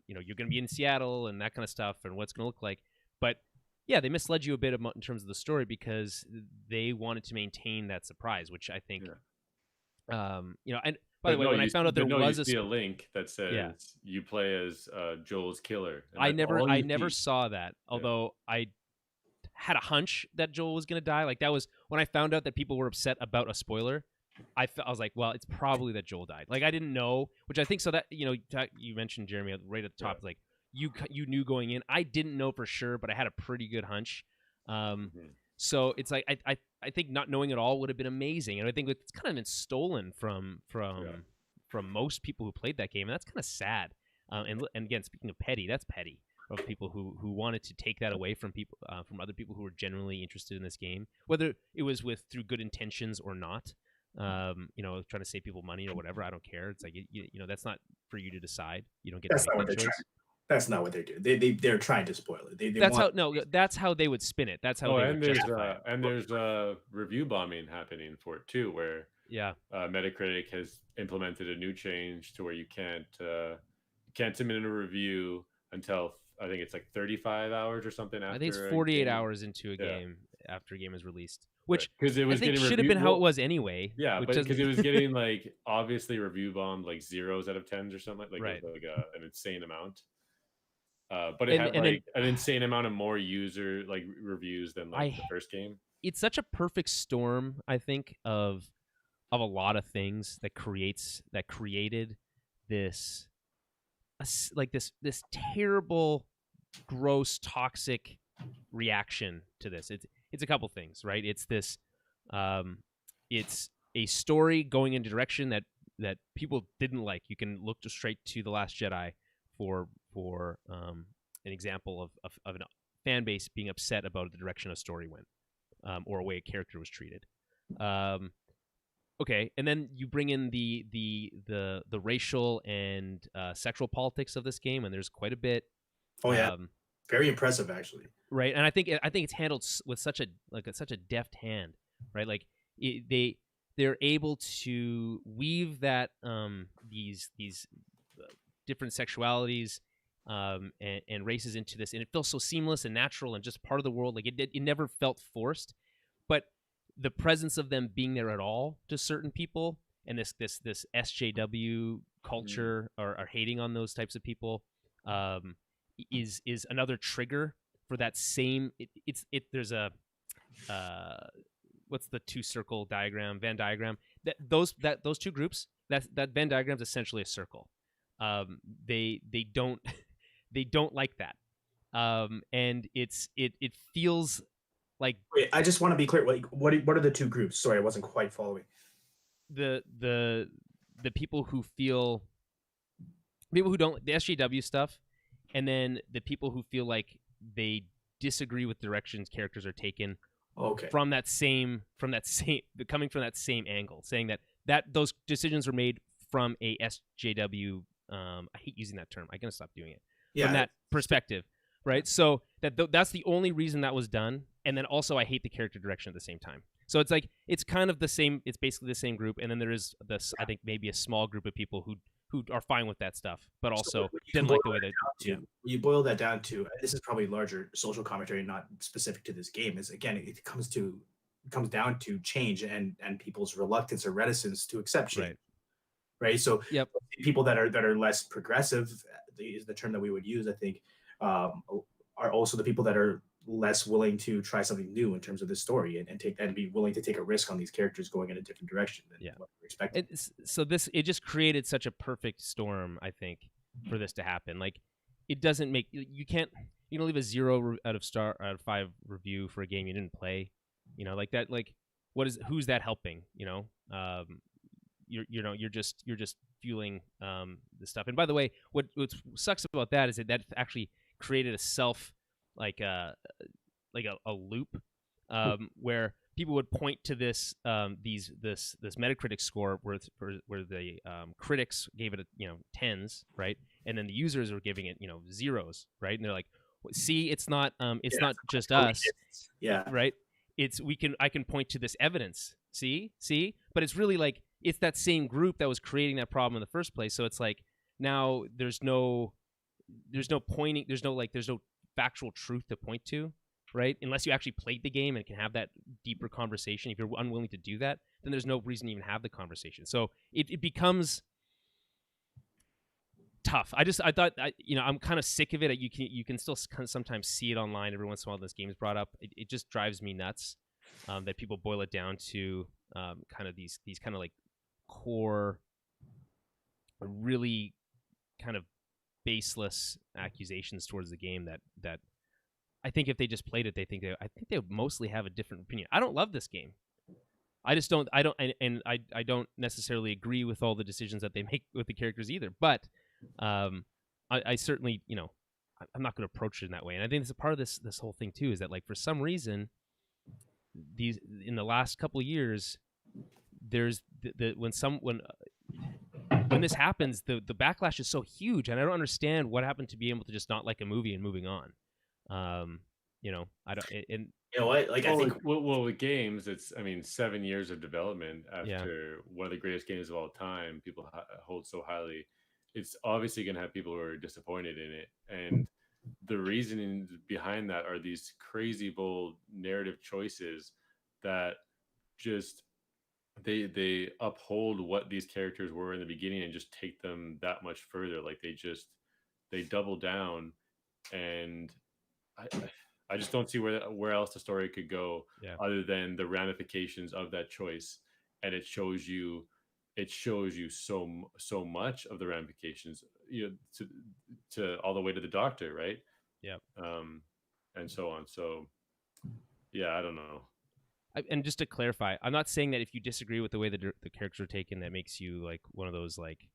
You're going to be in Seattle and that kind of stuff, and what's going to look like. But yeah, they misled you a bit in terms of the story because they wanted to maintain that surprise, which I think, and by the way, when I found out there was a link that says you play as Joel's killer. I never saw that, although I had a hunch that Joel was going to die. Like, that was when I found out that people were upset about a spoiler. I was like, well, it's probably that Joel died. Like, I didn't know, which I think so that, you mentioned, Jeremy, right at the top, like you knew going in. I didn't know for sure, but I had a pretty good hunch. So it's like, I think not knowing at all would have been amazing. And I think it's kind of been stolen from most people who played that game. And that's kind of sad. And again, speaking of petty, that's petty of people who wanted to take that away from people, from other people who were genuinely interested in this game, whether it was through good intentions or not. Trying to save people money or whatever. I don't care. It's like, that's not for you to decide. You don't get to make that choice. That's not what they're doing. They're trying to spoil it. They That's want, that's how they would spin it. That's how they would justify it. and there's review bombing happening for it too, where Yeah. Metacritic has implemented a new change to where you can't submit a review until I think it's like 35 hours or something after. I think it's 48 hours into a game after a game is released, which because it was I think getting should have been how it was anyway. Yeah, which but because doesn't- it was getting like obviously review bombed like 0s out of 10s or something like Right. it was like an insane amount. But it had and like an insane amount of more user like reviews than like the first game. It's such a perfect storm, I think, of a lot of things that created this like this terrible, gross, toxic reaction to this. It's a couple things, right? It's this it's a story going in a direction that people didn't like. You can look straight to The Last Jedi for an example of a fan base being upset about the direction a story went, or a way a character was treated. Okay, and then you bring in the racial and sexual politics of this game, and there's quite a bit. Oh yeah, very impressive actually. Right, and I think it's handled with such a deft hand, right? Like they're able to weave that these different sexualities and races into this, and it feels so seamless and natural and just part of the world. Like it never felt forced, but the presence of them being there at all to certain people, and this SJW culture or hating on those types of people is another trigger for that same. There's a what's the two circle diagram, Venn diagram? Those two groups, that Venn diagram is essentially a circle. They don't like that, and it feels like. Wait, I just want to be clear. What are the two groups? Sorry, I wasn't quite following. The people who don't the SJW stuff, and then the people who feel like they disagree with directions characters are taken. Okay. Coming from that same angle, saying that those decisions were made from a SJW. I hate using that term. I'm gonna stop doing it. Yeah. From that perspective, right? So that's the only reason that was done. And then also, I hate the character direction at the same time. So it's like it's kind of the same. It's basically the same group, and then there is this. I think maybe a small group of people who are fine with that stuff, but also didn't like the way they. You boil that down to, this is probably larger social commentary, not specific to this game. Is again, it comes down to change and people's reluctance or reticence to accept change. Right. So people that are less progressive is the term that we would use. I think are also the people that are less willing to try something new in terms of this story and be willing to take a risk on these characters going in a different direction than what we're expecting. So it just created such a perfect storm, I think, for this to happen. Like, it doesn't make you can leave a 0 out of 5 review for a game you didn't play, like that. Like, who's that helping? You're just fueling the stuff. And by the way, what sucks about that is that actually created a loop where people would point to this Metacritic score where the critics gave it 10s, right, and then the users were giving it 0s, right, and they're like, see, it's not just us, right, I can point to this evidence, see, but it's really like it's that same group that was creating that problem in the first place. So it's like now there's no pointing, there's no factual truth to point to, right? Unless you actually played the game and can have that deeper conversation. If you're unwilling to do that, then there's no reason to even have the conversation. So it becomes tough. I thought I'm kind of sick of it. You can still sometimes see it online every once in a while. This game is brought up. It just drives me nuts that people boil it down to kind of these kind of like core, really kind of baseless accusations towards the game that I think if they just played it, I think they would mostly have a different opinion. I don't love this game. I don't necessarily agree with all the decisions that they make with the characters either. But I certainly, I'm not going to approach it in that way. And I think it's a part of this whole thing too, is that like for some reason, in the last couple of years, there's when when this happens, the backlash is so huge, and I don't understand what happened to be able to just not like a movie and moving on. I don't. And You know what? Like, I think with games, it's 7 years of development after one of the greatest games of all time. People hold so highly. It's obviously going to have people who are disappointed in it, and the reasoning behind that are these crazy bold narrative choices that just they uphold what these characters were in the beginning and just take them that much further. Like they double down, and I just don't see where else the story could go other than the ramifications of that choice, and it shows you so much of the ramifications, to all the way to the doctor, right? Yeah. And so on. So yeah, I don't know. And just to clarify, I'm not saying that if you disagree with the way the characters are taken, that makes you like one of those like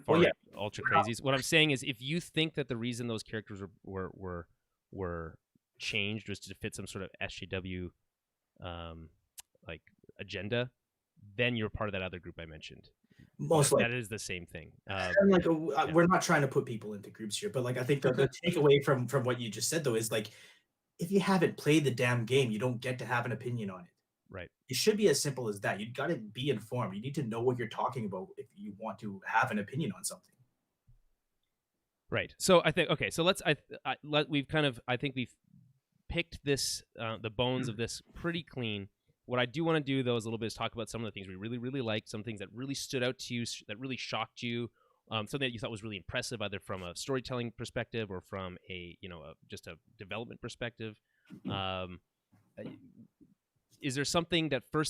ultra crazies. What I'm saying is, if you think that the reason those characters were changed was to fit some sort of SJW like agenda, then you're part of that other group I mentioned. Most likely that is the same thing. We're not trying to put people into groups here, but like I think the takeaway from what you just said though is like, if you haven't played the damn game, you don't get to have an opinion on it. Right. It should be as simple as that. You got to be informed. You need to know what you're talking about if you want to have an opinion on something. Right. So I think So we've picked this the bones of this pretty clean. What I do want to do though is a little bit is talk about some of the things we really really liked, some things that really stood out to you, that really shocked you, something that you thought was really impressive, either from a storytelling perspective or from just a development perspective. Is there something or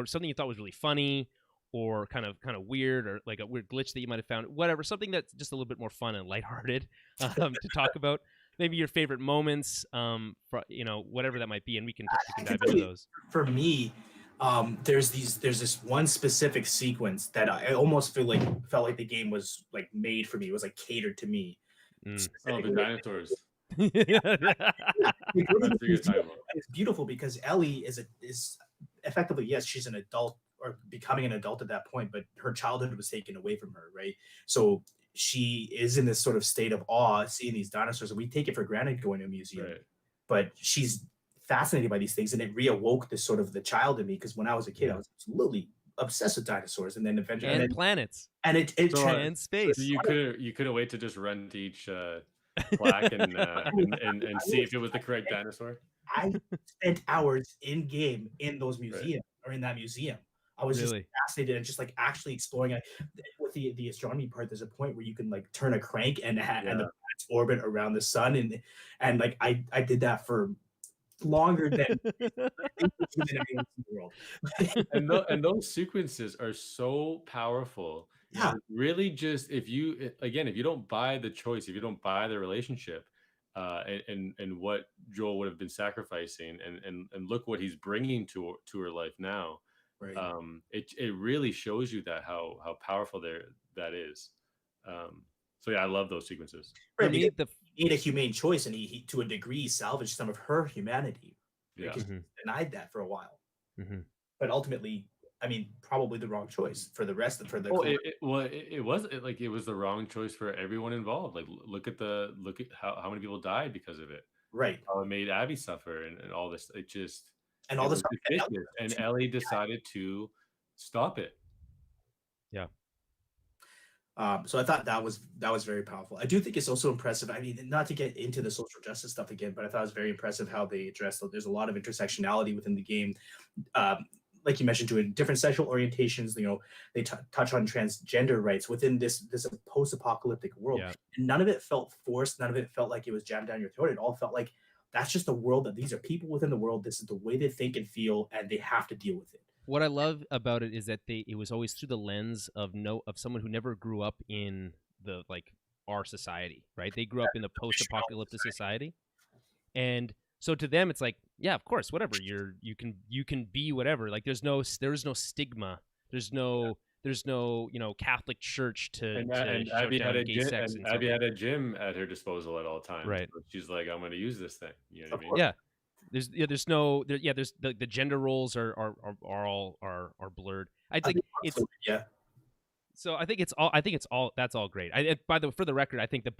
something you thought was really funny, or kind of weird, or like a weird glitch that you might have found, whatever, something that's just a little bit more fun and lighthearted to talk about? Maybe your favorite moments, whatever that might be, and we can dive into those. For me, there's this one specific sequence that I almost felt like the game was like made for me. It was like catered to me. Oh, the dinosaurs. It's beautiful because Ellie is effectively, yes, she's an adult or becoming an adult at that point, but her childhood was taken away from her, right? So she is in this sort of state of awe seeing these dinosaurs, and we take it for granted going to a museum. Right. But she's fascinated by these things, and it reawoke this sort of the child in me, because when I was a kid, I was absolutely obsessed with dinosaurs, and then eventually planets and and space. So you couldn't wait to just run to each plaque and see if it was the correct dinosaur. I spent hours in game in those museums, or in that museum. I was just fascinated and just like actually exploring it. With the astronomy part, there's a point where you can like turn a crank and the planets orbit around the sun, and like I did that for longer than the world. and those sequences are so powerful. Yeah. Really, just if you don't buy the choice, if you don't buy the relationship, and what Joel would have been sacrificing, and look what he's bringing to her life now. Right. It really shows you that how powerful that is. So yeah, I love those sequences. Right, he made a humane choice, and he to a degree salvaged some of her humanity. Yeah, because he denied that for a while. Mm-hmm. But ultimately, I mean, probably the wrong choice for the rest of the. It was the wrong choice for everyone involved. Like look at how many people died because of it. Right. How it made Abby suffer and all this. It just. And all this, and Ellie decided to stop it. Yeah. So I thought that was very powerful. I do think it's also impressive. I mean, not to get into the social justice stuff again, but I thought it was very impressive how they addressed. There's a lot of intersectionality within the game, like you mentioned, to different sexual orientations. They touch on transgender rights within this post-apocalyptic world. Yeah. And none of it felt forced. None of it felt like it was jammed down your throat. It all felt like that's just the world, that these are people within the world. This is the way they think and feel, and they have to deal with it. What I love about it is that it was always through the lens of someone who never grew up in the our society, right? They grew up in the post-apocalyptic society, and so to them it's like, yeah, of course, whatever, you can be whatever. Like there's no stigma. There's no Catholic Church to Abby had a gym, and Abby had a gym at her disposal at all times. Right. So she's like, I'm going to use this thing. You know what I mean? Yeah. There's the gender roles are all blurred. I think it's So I think it's all that's all great. For the record, I think the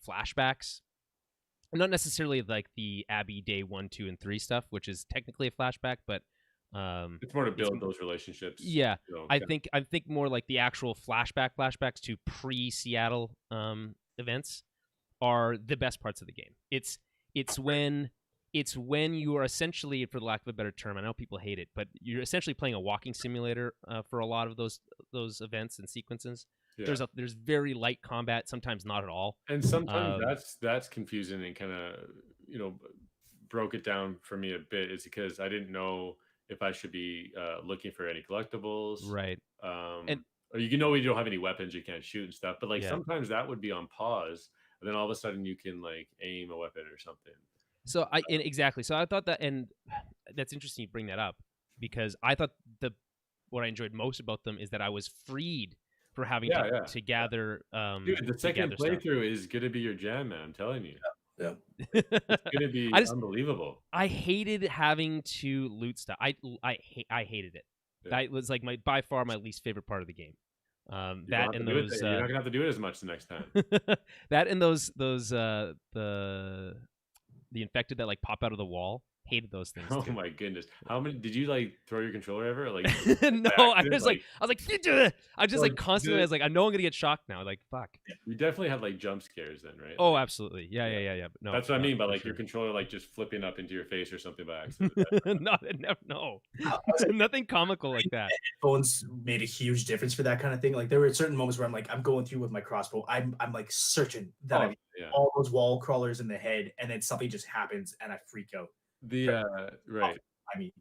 flashbacks, not necessarily like the Abby Day 1, 2, and 3 stuff, which is technically a flashback, but It's more to build those relationships. Yeah, you know, I think more like the actual flashbacks to pre-Seattle events are the best parts of the game. It's when you are essentially, for the lack of a better term, I know people hate it, but you're essentially playing a walking simulator for a lot of those events and sequences. Yeah. There's very light combat, sometimes not at all. And sometimes that's confusing and kind of, broke it down for me a bit. Is because I didn't know if I should be looking for any collectibles, Right. or you know, you don't have any weapons, you can't shoot and stuff. But like Yeah. sometimes that would be on pause, and then all of a sudden you can like aim a weapon or something. So exactly. So I thought that, and that's interesting you bring that up, because I thought what I enjoyed most about them is that I was freed for having to gather. Dude, the second playthrough is gonna be your jam, man. I'm telling you. Yeah. It's gonna be unbelievable. I hated having to loot stuff. I hated it. Yeah. That was like by far my least favorite part of the game. That and those you're not gonna have to do it as much the next time. That and those the infected that like pop out of the wall. Hated those things. Oh my goodness! How many did you like throw your controller ever? Like no, I was like constantly. I was like, I know I'm gonna get shocked now. Like fuck. You definitely had like jump scares then, right? Oh, absolutely. Yeah. But no, that's what I mean by like your controller like just flipping up into your face or something by accident. No, nothing comical like that. Headphones made a huge difference for that kind of thing. Like there were certain moments where I'm going through with my crossbow. I'm like certain that all those wall crawlers in the head, and then something just happens and I freak out. Right. I mean,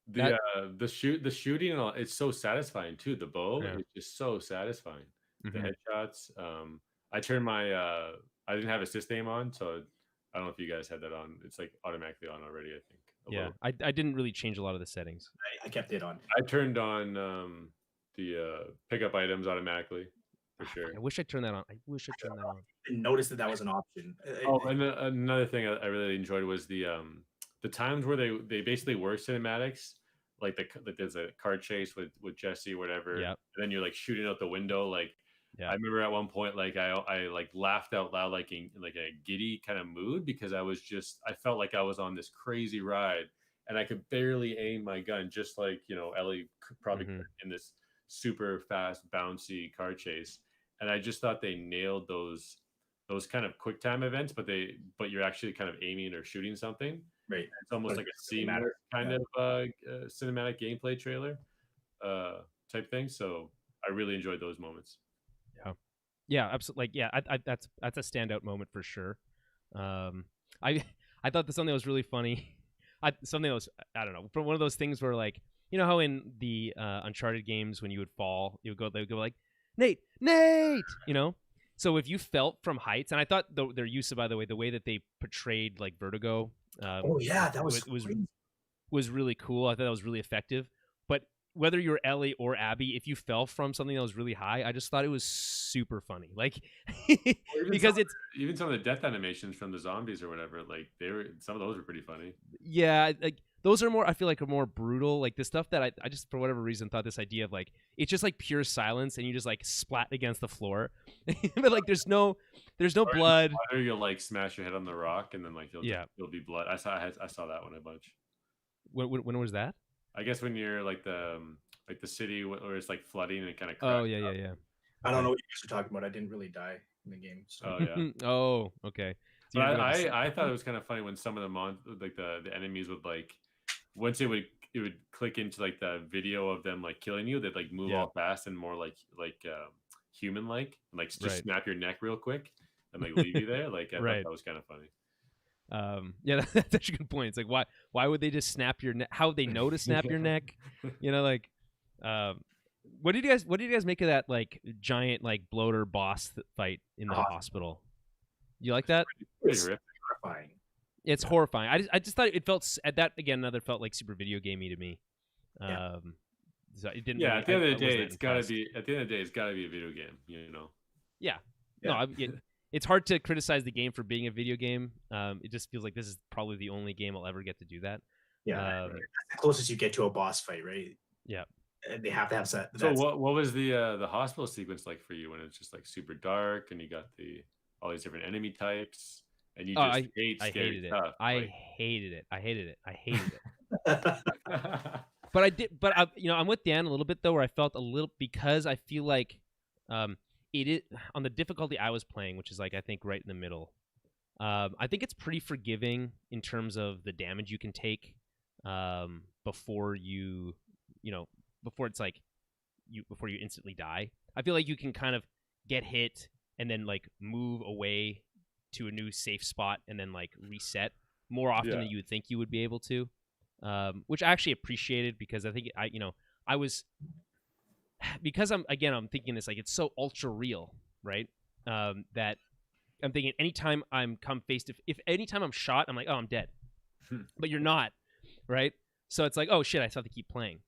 the shooting and all, it's so satisfying too. The bow is just so satisfying. Mm-hmm. The headshots. I turned my I didn't have assist aim on, so I don't know if you guys had that on. It's like automatically on already, I think. I didn't really change a lot of the settings. I kept it on. I turned on the pickup items automatically. For sure. I wish I turned that on. I didn't notice that was an option. And another thing I really enjoyed was the times where they basically were cinematics, like there's a car chase with Jesse or whatever, and then you're like shooting out the window. Like I remember at one point, like I like laughed out loud, like in like a giddy kind of mood, because I felt like I was on this crazy ride and I could barely aim my gun, just like Ellie probably could in this super fast bouncy car chase. And I just thought they nailed those kind of quick time events, but you're actually kind of aiming or shooting something. Right. It's almost like a seamless kind of cinematic gameplay trailer type thing. So I really enjoyed those moments. Yeah, absolutely. Like, yeah, that's a standout moment for sure. I thought that something that was really funny. Something that was, I don't know, from one of those things where, like, you know how in the Uncharted games when you would fall, they would go like, Nate, so if you felt from heights, and I thought their use of, by the way, the way that they portrayed like vertigo, that was really cool. I thought that was really effective. But whether you're Ellie or Abby, if you fell from something that was really high, I just thought it was super funny. Like because even some of the death animations from the zombies or whatever, like some of those were pretty funny. Yeah, like those are more, I feel like, are more brutal. Like the stuff that I just, for whatever reason, thought this idea of like, it's just like pure silence and you just like splat against the floor. But like there's no blood. Or you'll like smash your head on the rock and then like you'll be blood. I saw that one a bunch. When was that? I guess when you're like the city where it's like flooding and it kind of cracks. Oh yeah. I don't know what you guys are talking about. I didn't really die in the game. So. Oh yeah. Oh, okay. So I thought it was kind of funny when some of the enemies would like, once it would click into like the video of them like killing you, they'd like move all fast and more like human like just snap your neck real quick and like leave you there. Like I thought that was kind of funny. Yeah, that's actually a good point. It's like why would they just snap your neck? How would they know to snap your neck? Like what did you guys make of that like giant like bloater boss fight in the hospital? You like that? It's horrifying. It's horrifying. I just thought it felt at that again. Another felt like super video gamey to me. So it didn't. Yeah, at the end of the day, it's gotta be. At the end of the day, it's gotta be a video game. Yeah. No, it's hard to criticize the game for being a video game. It just feels like this is probably the only game I'll ever get to do that. Yeah, that's the closest you get to a boss fight, right? Yeah. They have to have So that. what was the hospital sequence like for you when it's just like super dark and you got all these different enemy types and you Oh, just hate I scary hated it. stuff? I Like, hated it. I hated it. I hated it. But I did. But I'm with Dan a little bit though, where I felt a little, because I feel like, it is on the difficulty I was playing, which is like I think right in the middle. I think it's pretty forgiving in terms of the damage you can take, before before it's like before you instantly die. I feel like you can kind of get hit and then like move away to a new safe spot and then like reset more often Yeah. than you would think you would be able to, which I actually appreciated, because I think I was, because I'm thinking this, like, it's so ultra real, right? That I'm thinking anytime I'm come face to, if anytime I'm shot, I'm like, oh, I'm dead, but you're not, right? So it's like, oh shit, I still have to keep playing,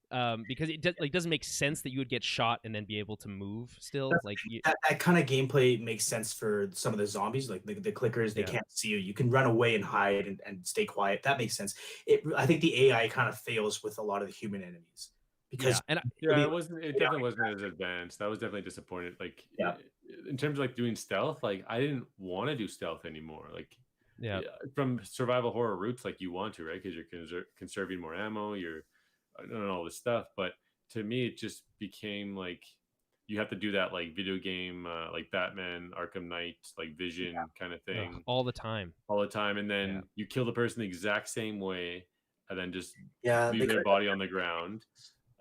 because it doesn't make sense that you would get shot and then be able to move still. Like that kind of gameplay makes sense for some of the zombies, like the clickers. They can't see you. You can run away and hide and stay quiet. That makes sense. I think the AI kind of fails with a lot of the human enemies because it definitely wasn't as advanced. I was definitely disappointed. Like, in terms of like doing stealth, like I didn't want to do stealth anymore. Like, from survival horror roots, like you want to, right? Because you're conserving more ammo, you're all this stuff. But to me, it just became like you have to do that like video game, like Batman, Arkham Knight, like Vision kind of thing all the time, and then you kill the person the exact same way, and then just they leave their body on the ground.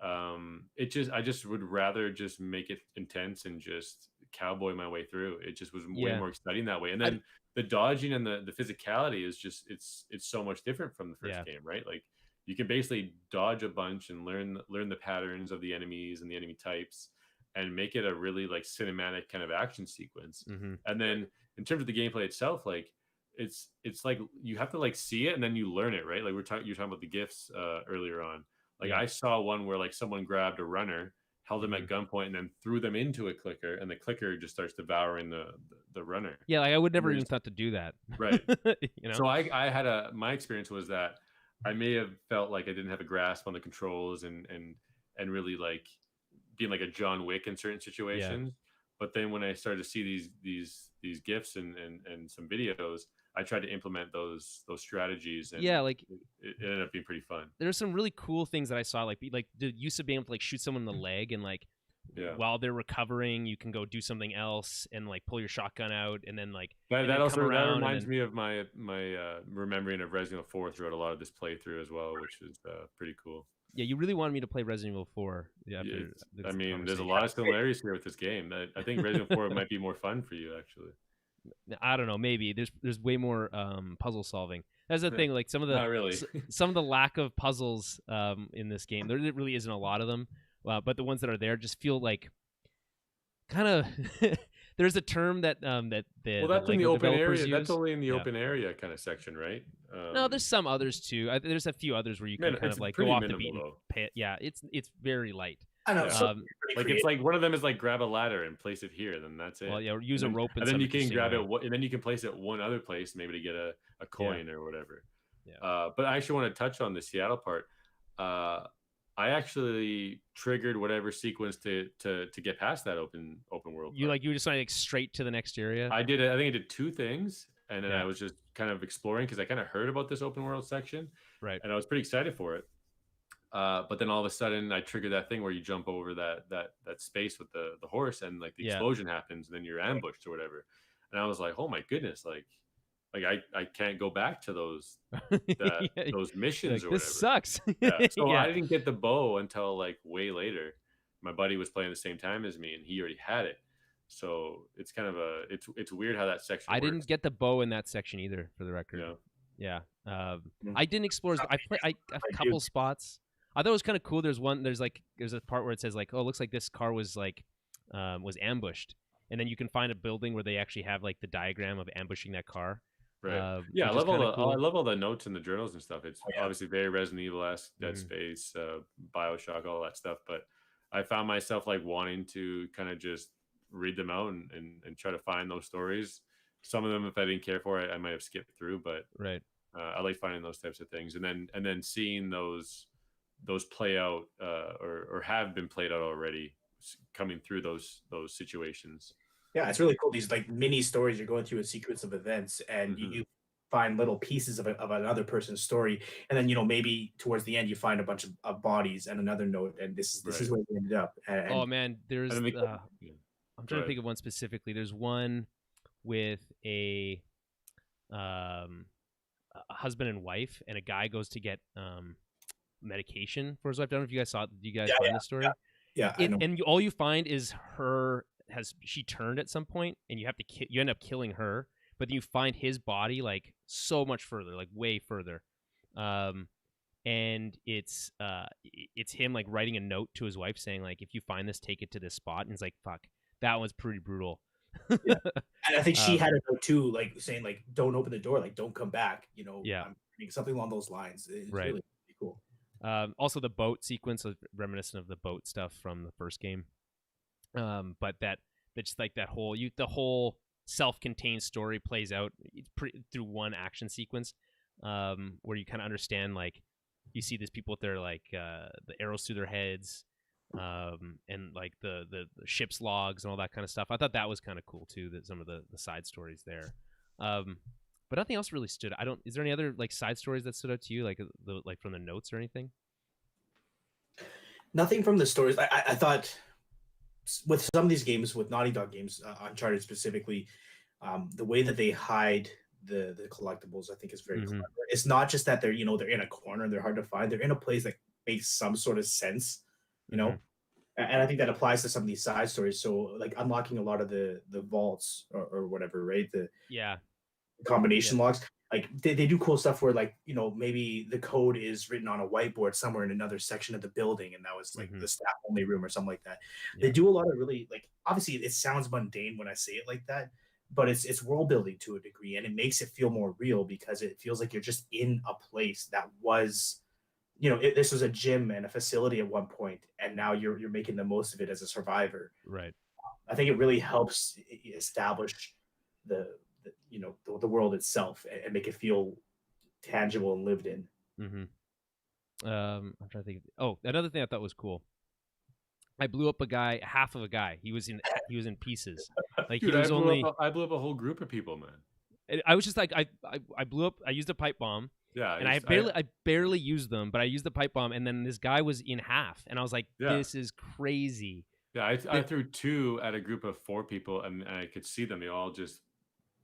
I just would rather just make it intense and just cowboy my way through. It just was way more exciting that way. And then the dodging and the physicality is just it's so much different from the first game, right? Like you can basically dodge a bunch and learn the patterns of the enemies and the enemy types and make it a really like cinematic kind of action sequence. And then in terms of the gameplay itself, like it's like you have to like see it and then you learn it, right? Like you're talking about the gifts earlier on. Like I saw one where like someone grabbed a runner, held him at gunpoint, and then threw them into a clicker, and the clicker just starts devouring the runner. Yeah, like I would never even thought to do that. Right. So I had my experience was that I may have felt like I didn't have a grasp on the controls and really like being like a John Wick in certain situations. But then when I started to see these gifs and some videos, I tried to implement those strategies, and like it ended up being pretty fun. There's some really cool things that I saw, like the use of being able to like shoot someone in the leg, and like while they're recovering, you can go do something else and like pull your shotgun out, and then like that reminds me of my remembering of Resident Evil 4 throughout a lot of this playthrough as well, which is pretty cool. Yeah, you really wanted me to play Resident Evil 4. I mean, there's a lot of similarities here with this game. I think Resident Evil 4 might be more fun for you, actually. I don't know. Maybe there's way more puzzle solving. That's the thing. Like some of the Not really. some of the lack of puzzles in this game. There really isn't a lot of them, but the ones that are there just feel like kind of. There's a term that that's in the open area. That's only in the open area kind of section, right? No, there's some others too. There's a few others where you can kind of like go off the beaten path. Yeah, it's very light. I know. Like it's like one of them is like grab a ladder and place it here, then that's it. Well, yeah, or use a rope, and then you can grab it, and then you can place it one other place, maybe to get a coin or whatever. Yeah. But I actually want to touch on the Seattle part. I actually triggered whatever sequence to get past that open world. You were just like straight to the next area. I did it. I think I did two things, and then I was just kind of exploring because I kind of heard about this open world section, right? And I was pretty excited for it. But then all of a sudden I triggered that thing where you jump over that space with the horse, and like the explosion happens, and then you're ambushed or whatever. And I was like, oh my goodness, like I can't go back to those those missions or whatever. This sucks. So I didn't get the bow until like way later. My buddy was playing the same time as me, and he already had it. So it's kind of it's weird how that section works. Didn't get the bow in that section either, for the record. Yeah. I didn't explore. I a couple spots. I thought it was kind of cool. There's a part where it says like, oh, it looks like this car was like was ambushed, and then you can find a building where they actually have like the diagram of ambushing that car. Right. I love I love all the notes in the journals and stuff. It's obviously very Resident Evil-esque, Dead Space, BioShock, all that stuff. But I found myself like wanting to kind of just read them out and try to find those stories. Some of them, if I didn't care for it, I might have skipped through. But I like finding those types of things, and then seeing those those play out or have been played out already, coming through those situations. Yeah, it's really cool. These like mini stories, you're going through a sequence of events, and you find little pieces of another person's story, and then maybe towards the end you find a bunch of bodies and another note, and this is where we ended up. Oh man, there's And I'm trying to think of one specifically. There's one with a husband and wife, and a guy goes to get medication for his wife. I don't know if you guys saw it. Did you guys find this story? Yeah, I know. And all you find is she turned at some point, and you have to you end up killing her, but then you find his body like so much further, like way further, and it's him like writing a note to his wife saying like, if you find this, take it to this spot, and he's like, fuck, that was pretty brutal. Yeah. And I think she had a note too, like saying like, don't open the door, like don't come back, Yeah, something along those lines. It's right. really cool. Also the boat sequence was reminiscent of the boat stuff from the first game. But that's just like that whole the whole self-contained story plays out through one action sequence, where you kind of understand, like, you see these people with their like the arrows through their heads, and like the ship's logs and all that kind of stuff. I thought that was kind of cool too, that some of the side stories there. But nothing else really stood. Is there any other like side stories that stood out to you, like from the notes or anything? Nothing from the stories. I thought with some of these games, with Naughty Dog games, Uncharted specifically, the way that they hide the collectibles, I think, is very clever. It's not just that they're they're in a corner, they're hard to find. They're in a place that makes some sort of sense, and I think that applies to some of these side stories. So like unlocking a lot of the vaults or whatever, right? The combination logs. Like they do cool stuff where like maybe the code is written on a whiteboard somewhere in another section of the building, and that was like the staff only room or something like that. They do a lot of really, like, obviously it sounds mundane when I say it like that, but it's world building to a degree, and it makes it feel more real because it feels like you're just in a place that was, this was a gym and a facility at one point, and now you're making the most of it as a survivor. Right. I think it really helps establish the world itself and make it feel tangible and lived in. I'm trying to think. Oh, another thing I thought was cool. I blew up half of a guy. He was in pieces. Like, dude, he was I blew up a whole group of people, man. I was just like, I blew up. I used a pipe bomb. Yeah, and I barely used them, but I used the pipe bomb, and then this guy was in half, and I was like, this is crazy. Yeah, I threw 2 at a group of 4 people, and I could see them. They all just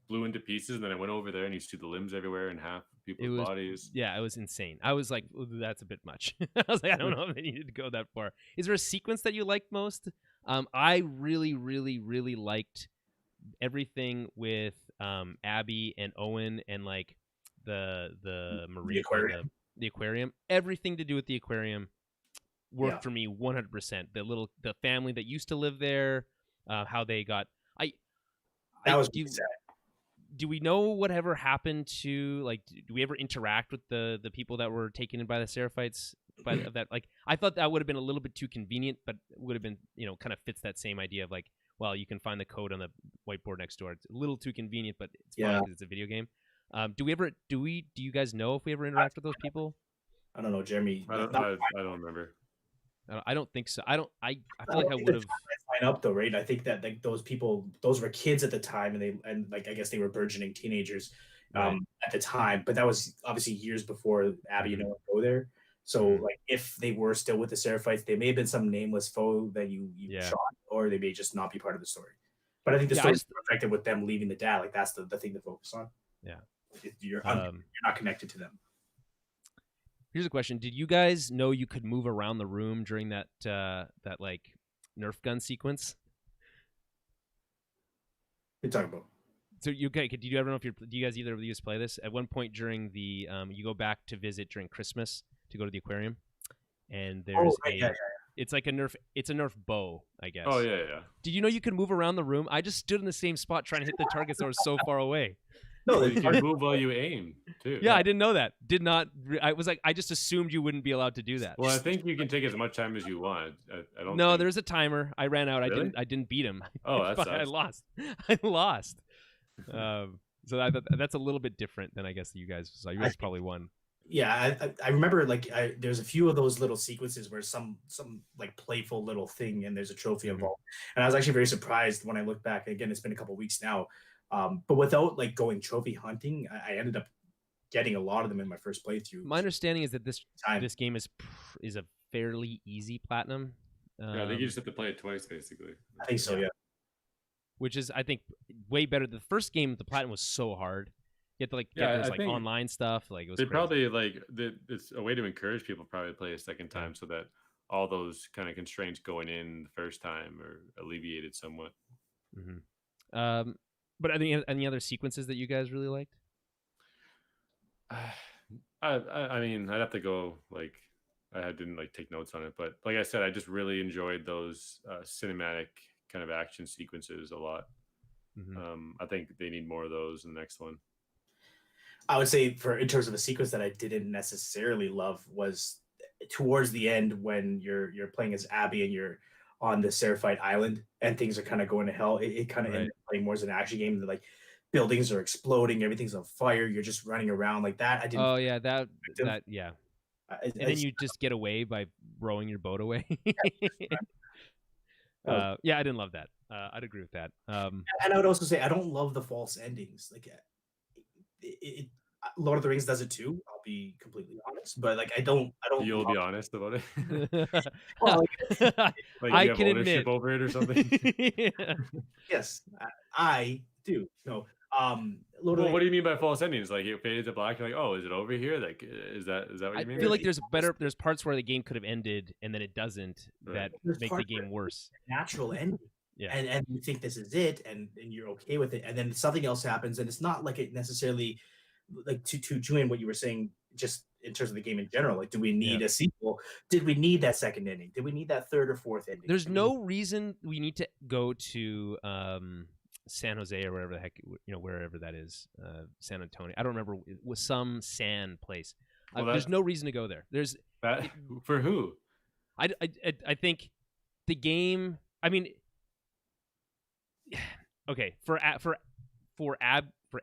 blew into pieces, and then I went over there, and you see the limbs everywhere and half people's bodies. Yeah, it was insane. I was like, that's a bit much. I was like, I don't know if they needed to go that far. Is there a sequence that you liked most? I really, really, really liked everything with Abby and Owen and like the marine, the aquarium. Everything to do with the aquarium worked for me 100%. The family that used to live there, how they got. Do we know whatever happened to, like, do we ever interact with the people that were taken in by the Seraphites? Like, I thought that would have been a little bit too convenient, but would have been, kind of fits that same idea of like, well, you can find the code on the whiteboard next door. It's a little too convenient, but it's fine because it's a video game. Do you guys know if we ever interact with those people? I don't know, Jeremy. I don't remember. I don't think so. I feel like I would have line up though, right? I think that like those people, those were kids at the time, and like I guess they were burgeoning teenagers at the time. But that was obviously years before Abby and Owen go there. So like if they were still with the Seraphites, they may have been some nameless foe that you shot, or they may just not be part of the story. But I think the story's affected with them leaving the dad. Like that's the thing to focus on. Yeah, you're not connected to them. Here's a question: did you guys know you could move around the room during that like Nerf gun sequence? What are you talking about? So did you ever know do you guys either of you play this? At one point during the you go back to visit during Christmas to go to the aquarium, and there's it's like a Nerf bow, I guess. Oh yeah. Did you know you could move around the room? I just stood in the same spot trying to hit the targets that were so far away. No, you can move while you aim too. Yeah, I didn't know that. I was like, I just assumed you wouldn't be allowed to do that. Well, I think you can take as much time as you want. I don't. No, there's a timer. I ran out. Really? I didn't beat him. Oh, that's I lost. So that's a little bit different than I guess you guys saw. You guys probably won. Yeah, I remember like there's a few of those little sequences where some like playful little thing and there's a trophy involved, and I was actually very surprised when I look back. Again, it's been a couple of weeks now, but without like going trophy hunting, I ended up getting a lot of them in my first playthrough. My understanding is that this Time. this game is a fairly easy platinum. Yeah, I think you just have to play it twice, basically. I think so, yeah. Which is, I think, way better. The first game, the platinum was so hard. You had to like get Yeah, those I like think online stuff. Like it was They crazy. probably it's a way to encourage people probably to play a second time so that all those kind of constraints going in the first time are alleviated somewhat. But any other sequences that you guys really liked? I mean, I'd have to go like I didn't like take notes on it, but like I said, I just really enjoyed those cinematic kind of action sequences a lot. I think they need more of those in the next one. I would say in terms of a sequence that I didn't necessarily love was towards the end when you're playing as Abby and you're on the Seraphite Island and things are kind of going to hell. It kind of ended up playing more as an action game. Like buildings are exploding, everything's on fire. You're just running around like that. I didn't. Oh yeah, that yeah. And then you just get away by rowing your boat away. Yeah, I didn't love that. I'd agree with that. And I would also say I don't love the false endings. Like Lord of the Rings does it too. I'll be completely honest, but like I don't. You'll be honest about it. Well, like I you have can ownership admit over it or something. Yes, I do. No. Lord Well, what do you mean by false endings? Like it faded to black. You're like, oh, is it over here? Like, is that what you mean? I feel like there's parts where the game could have ended and then it doesn't that make the game worse. Natural ending. Yeah. And you think this is it, and you're okay with it, and then something else happens, and it's not like it necessarily like to Julian, what you were saying, just in terms of the game in general. Like, do we need a sequel? Did we need that second ending? Did we need that third or fourth ending? There's no reason we need to go to San Jose or wherever the heck, wherever that is, San Antonio. I don't remember. It was some sand place. There's no reason to go there. There's for who? I think the game. I mean, okay, for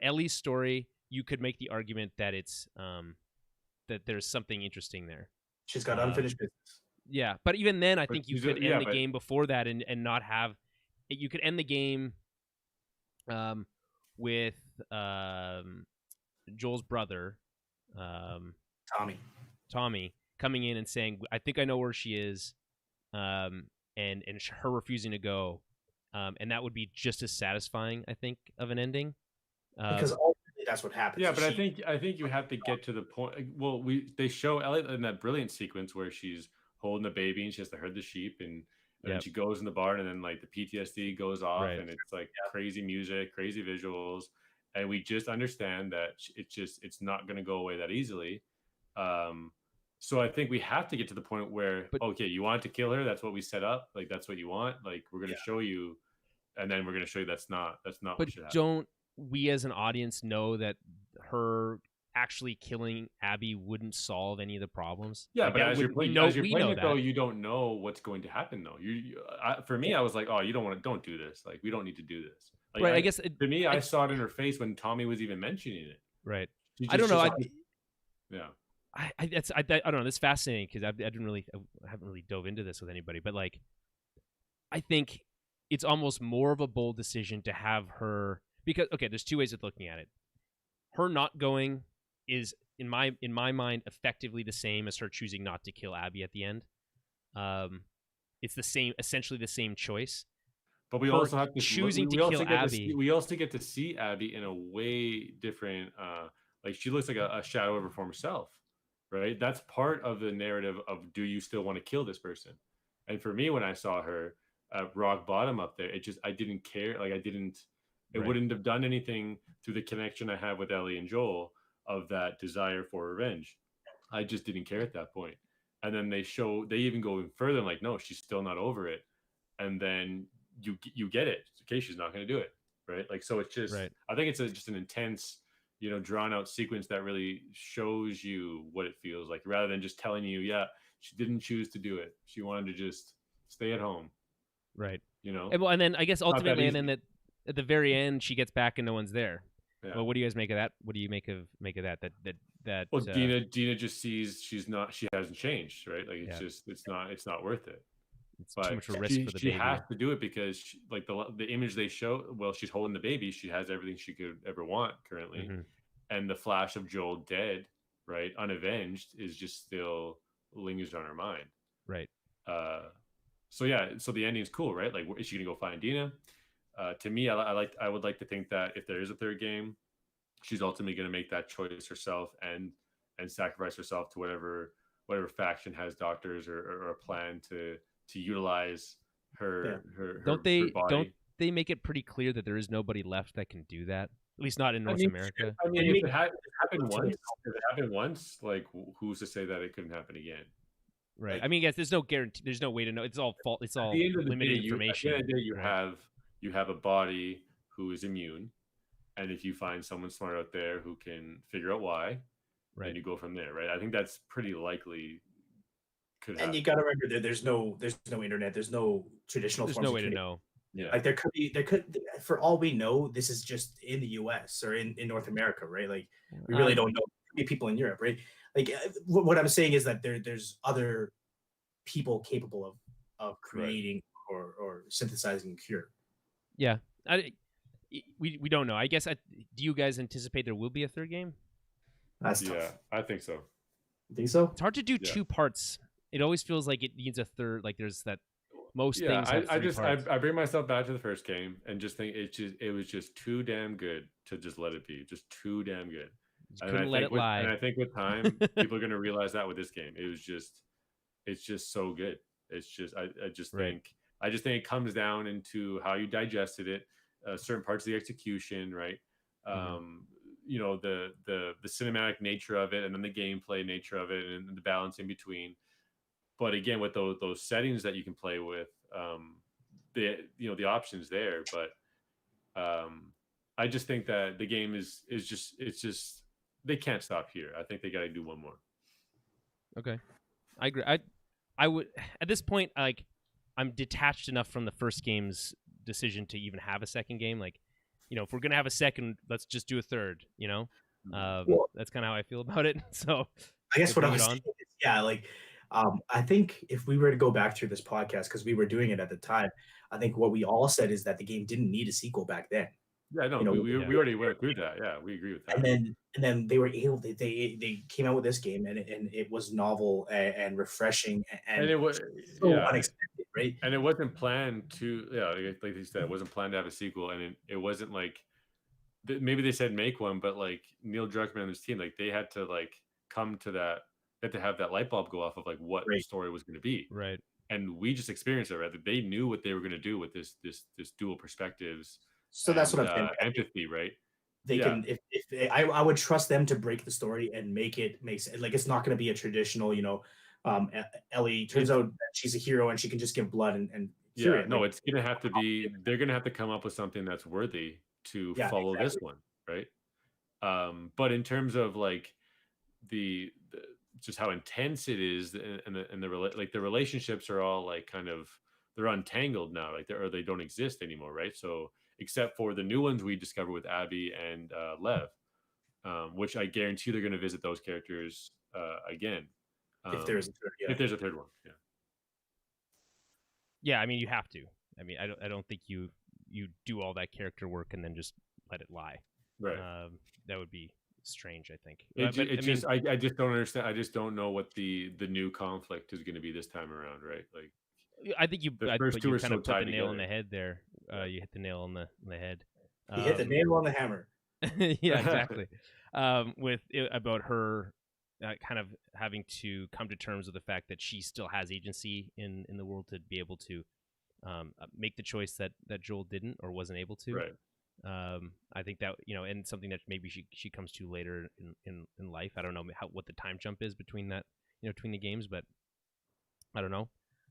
Ellie's story, you could make the argument that it's that there's something interesting there. She's got unfinished business. Yeah, but even then, I think you could end the game before that and not have. You could end the game with Joel's brother, Tommy, coming in and saying, "I think I know where she is," and her refusing to go, and that would be just as satisfying, I think, of an ending. Because ultimately that's what happens. Yeah, but I think you have to get to the point. Well, they show Elliot in that brilliant sequence where she's holding the baby and she has to herd the sheep, and then she goes in the barn, and then like the PTSD goes off, and it's like crazy music, crazy visuals, and we just understand that it's not going to go away that easily. So I think we have to get to the point where, okay, you want to kill her, that's what we set up, like that's what you want, like we're going to show you, and then we're going to show you that's not what should happen. Don't we as an audience know that her actually killing Abby wouldn't solve any of the problems? Yeah, but as you're playing it, though, you don't know what's going to happen, though. For me, I was like, oh, don't do this. Like, we don't need to do this. Like, right. I guess to me, I saw it in her face when Tommy was even mentioning it. Right. I don't know. I don't know. This is fascinating because I haven't really dove into this with anybody, but like, I think it's almost more of a bold decision to have her, because there's two ways of looking at it. Her not going is in my mind effectively the same as her choosing not to kill Abby at the end. It's essentially the same choice. But we also have to choosing to kill Abby. We also get to see Abby in a way different. Like she looks like a shadow of her former self, right? That's part of the narrative of, do you still want to kill this person? And for me, when I saw her at rock bottom up there, I didn't care. Like it wouldn't have done anything through the connection I have with Ellie and Joel of that desire for revenge. I just didn't care at that point. And then they even go even further, like, no, she's still not over it. And then you get it. Okay, she's not going to do it, right? Like, so it's just, I think it's just an intense, drawn out sequence that really shows you what it feels like, rather than just telling you, yeah, she didn't choose to do it. She wanted to just stay at home. Right. And then I guess ultimately, and then at the very end, she gets back and no one's there. Yeah. Well, what do you guys make of that? What do you make of that that. Well, Dina just sees she hasn't changed, right? Like it's not worth it. It's But too much of a risk for the baby. She has to do it because like the image they show, well, she's holding the baby. She has everything she could ever want currently, Mm-hmm. and the flash of Joel dead, right, unavenged, is just still lingers on her mind. Right. So the ending's cool, right? Like, is she gonna go find Dina? To me, I would like to think that if there is a third game, she's ultimately gonna make that choice herself and sacrifice herself to whatever faction has doctors or a plan to utilize her body. Don't they make it pretty clear that there is nobody left that can do that? At least not in North America. I mean, if it happened once, like who's to say that it couldn't happen again? Right. Like, I mean, yes, there's no guarantee. There's no way to know. It's all fault. It's all limited information. At the end of the day, you have a body who is immune, and if you find someone smart out there who can figure out why, then you go from there, right? I think that's pretty likely. And you got to remember there's no internet. There's no traditional. There's no way to know. Yeah. Like there could, for all we know, this is just in the U.S. or in North America, right? Like we really don't know. There could be people in Europe, right? Like what I'm saying is that there's other people capable of creating or synthesizing a cure. Yeah, we don't know. I guess. Do you guys anticipate there will be a third game? That's tough. Yeah, I think so. You think so? It's hard to do 2 parts. It always feels like it needs a third. Like there's that. Most things. I bring myself back to the first game and just think it was just too damn good to just let it be. Just too damn good. Couldn't let it lie. And I think with time, people are going to realize that with this game, it's just so good. It's just I just think it comes down into how you digested it, certain parts of the execution, right? You know, the cinematic nature of it, and then the gameplay nature of it, and the balance in between. But again, with those settings that you can play with, the options there. But I just think that the game is just they can't stop here. I think they got to do one more. Okay, I agree. I would at this point, like, I'm detached enough from the first game's decision to even have a second game. Like, you know, if we're gonna have a second, let's just do a third. You know, that's kind of how I feel about it. So I guess what I was saying is, I think if we were to go back through this podcast, because we were doing it at the time, I think what we all said is that the game didn't need a sequel back then. Yeah, no, we already went through that. Yeah, we agree with that. And then they were able. They came out with this game, and it was novel and refreshing, and it was so unexpected, right? And it wasn't planned to, like you said, it wasn't planned to have a sequel, and it wasn't like maybe they said make one, but like Neil Druckmann and his team, like they had to like come to that. They had to have that light bulb go off of like what the story was going to be, right? And we just experienced it, right? That they knew what they were going to do with this dual perspectives. So that's what I'm saying. Empathy, right? They can. If I would trust them to break the story and make sense. Like it's not going to be a traditional, Ellie turns out that she's a hero and she can just give blood and cure it. No, it's going to have to be. They're going to have to come up with something that's worthy to follow this one, right? But in terms of like the just how intense it is, and the relationships are all like kind of they're untangled now, like they don't exist anymore, right? So except for the new ones we discovered with Abby and Lev, which I guarantee they're going to visit those characters again. If there's a third one, yeah. I mean, you have to. I mean, I don't think you do all that character work and then just let it lie. Right. That would be strange, I think. I just don't understand. I just don't know what the new conflict is going to be this time around, right? Like, I think you kind of put the nail on the head there. You hit the nail on the head. You hit the nail on the hammer. Yeah, exactly. About her kind of having to come to terms with the fact that she still has agency in the world to be able to make the choice that Joel didn't or wasn't able to. Right. I think that, and something that maybe she comes to later in life. I don't know what the time jump is between that, between the games, but I don't know.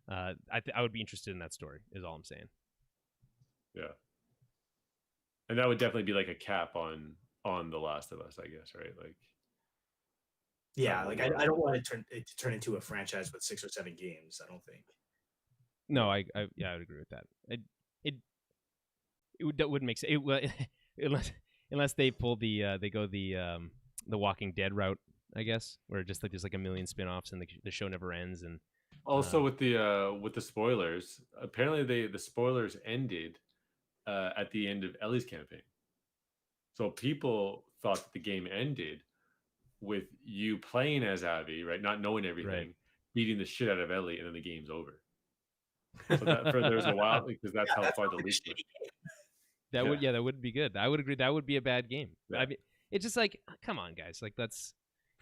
I would be interested in that story, is all I'm saying. Yeah. And that would definitely be like a cap on The Last of Us, I guess, right? Like, yeah, like I don't want it to turn into a franchise with 6 or 7 games. I don't think. No, I would agree with that. That wouldn't make sense. Unless they pull the Walking Dead route I guess, where just like there's like a million spin-offs and the show never ends. And Also with the spoilers, apparently the spoilers ended at the end of Ellie's campaign. So people thought that the game ended with you playing as Abby, right? Not knowing everything, beating the shit out of Ellie, and then the game's over. So that there was a while because that's how far the leak went. that would be good. I would agree. That would be a bad game. Yeah. I mean, it's just like, come on, guys. Like it's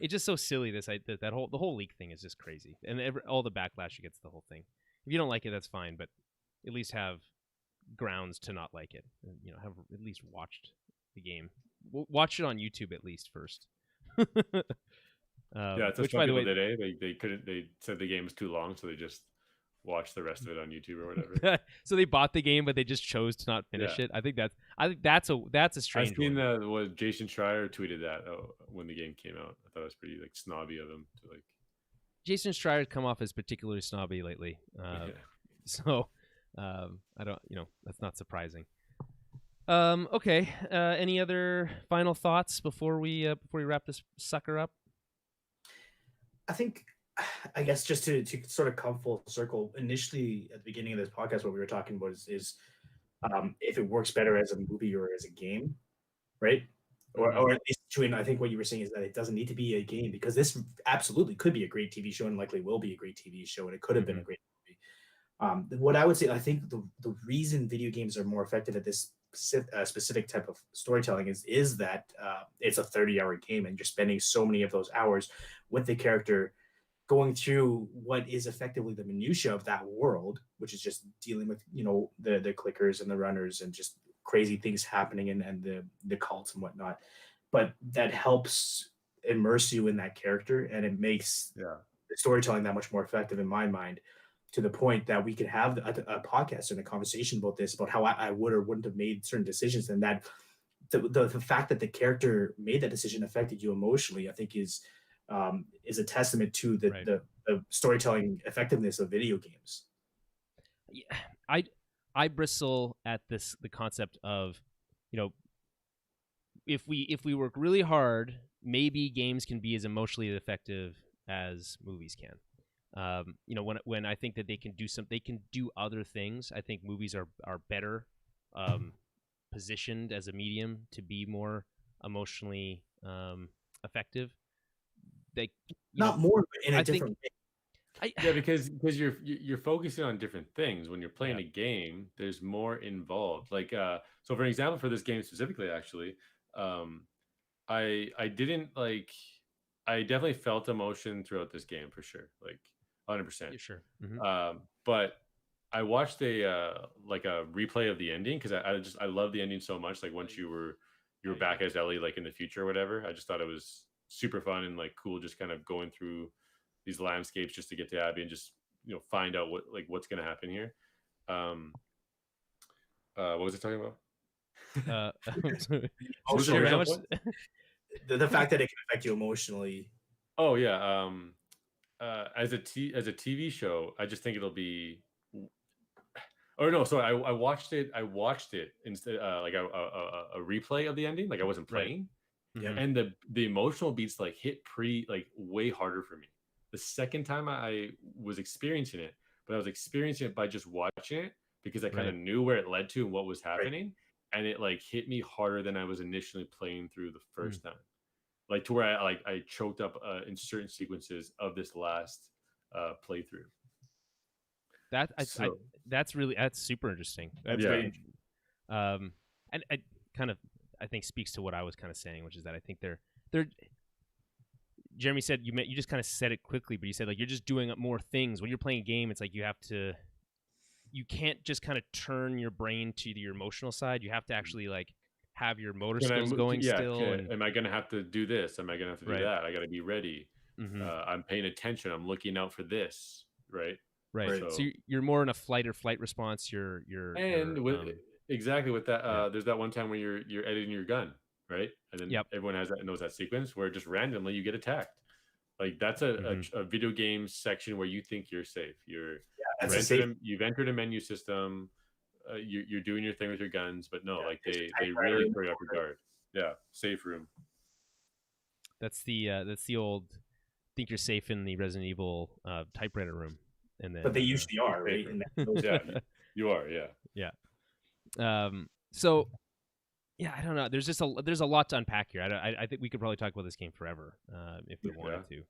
just so silly. The whole leak thing is just crazy, and all the backlash you get to the whole thing. If you don't like it, that's fine, but at least have grounds to not like it. And, have at least watched the game. Watch it on YouTube at least first. That's what some people did. They couldn't. They said the game was too long, so they just watched the rest of it on YouTube or whatever. So they bought the game, but they just chose to not finish it. I think that's a strange. I've seen what Jason Schreier tweeted that when the game came out. I thought it was pretty like snobby of him to like. Jason Schreier come off as particularly snobby lately, so I don't. That's not surprising. Okay. Any other final thoughts before we wrap this sucker up? I guess just to sort of come full circle, initially at the beginning of this podcast, what we were talking about is if it works better as a movie or as a game, right? Or at least, Julian, I think what you were saying is that it doesn't need to be a game, because this absolutely could be a great TV show and likely will be a great TV show, and it could have been a great movie. What I would say, I think the reason video games are more effective at this specific type of storytelling is that it's a 30-hour game, and you're spending so many of those hours with the character going through what is effectively the minutia of that world, which is just dealing with the clickers and the runners and just crazy things happening and the cults and whatnot. But that helps immerse you in that character, and it makes the storytelling that much more effective in my mind, to the point that we could have a podcast and a conversation about this, about how I would or wouldn't have made certain decisions, and that the fact that the character made that decision affected you emotionally, I think is a testament to the storytelling effectiveness of video games. Yeah, I bristle at the concept of, if we work really hard, maybe games can be as emotionally effective as movies can. When I think that they can do other things, I think movies are better positioned as a medium to be more emotionally effective. More, but in a different way. Because you're focusing on different things. When you're playing a game, there's more involved. Like so for example, for this game specifically, actually, I didn't like. I definitely felt emotion throughout this game for sure, like 100%. Sure. But I watched a replay of the ending, because I love the ending so much. Like once you were back as Ellie, like in the future or whatever, I just thought it was super fun and like cool, just kind of going through these landscapes just to get to Abby and just find out what's going to happen here. What was it talking about? The fact that it can affect you emotionally. Oh yeah. As a TV show, I just think it'll be. Or no, sorry. I watched it instead, like a replay of the ending. Like I wasn't playing. Yeah. And the emotional beats like hit way harder for me the second time I was experiencing it, but I was experiencing it by just watching it, because I kind of knew where it led to and what was happening, and it like hit me harder than I was initially playing through the first time, like to where I choked up in certain sequences of this last playthrough. That's super interesting. That's and it kind of, I think, speaks to what I was kind of saying, which is that I think they're Jeremy said you just kind of said it quickly, but you said like you're just doing more things when you're playing a game. It's like you can't just kind of turn your brain to your emotional side. You have to actually like have your motor skills going still. Am I going to have to do this? Am I going to have to do that? I got to be ready. I'm paying attention. I'm looking out for this. Right. So you're more in a fight or flight response. Exactly with that. There's that one time where you're editing your gun, right? And then everyone knows that sequence where just randomly you get attacked. Like that's a video game section where you think you're safe. You've entered a menu system. You're doing your thing with your guns, but no, like they really throw you off your guard. Yeah, safe room. That's the old think you're safe in the Resident Evil typewriter room, and then But they usually are, right? paper. And those Yeah, you are. Yeah. So yeah, I don't know. There's a lot to unpack here. I think we could probably talk about this game forever if we wanted to.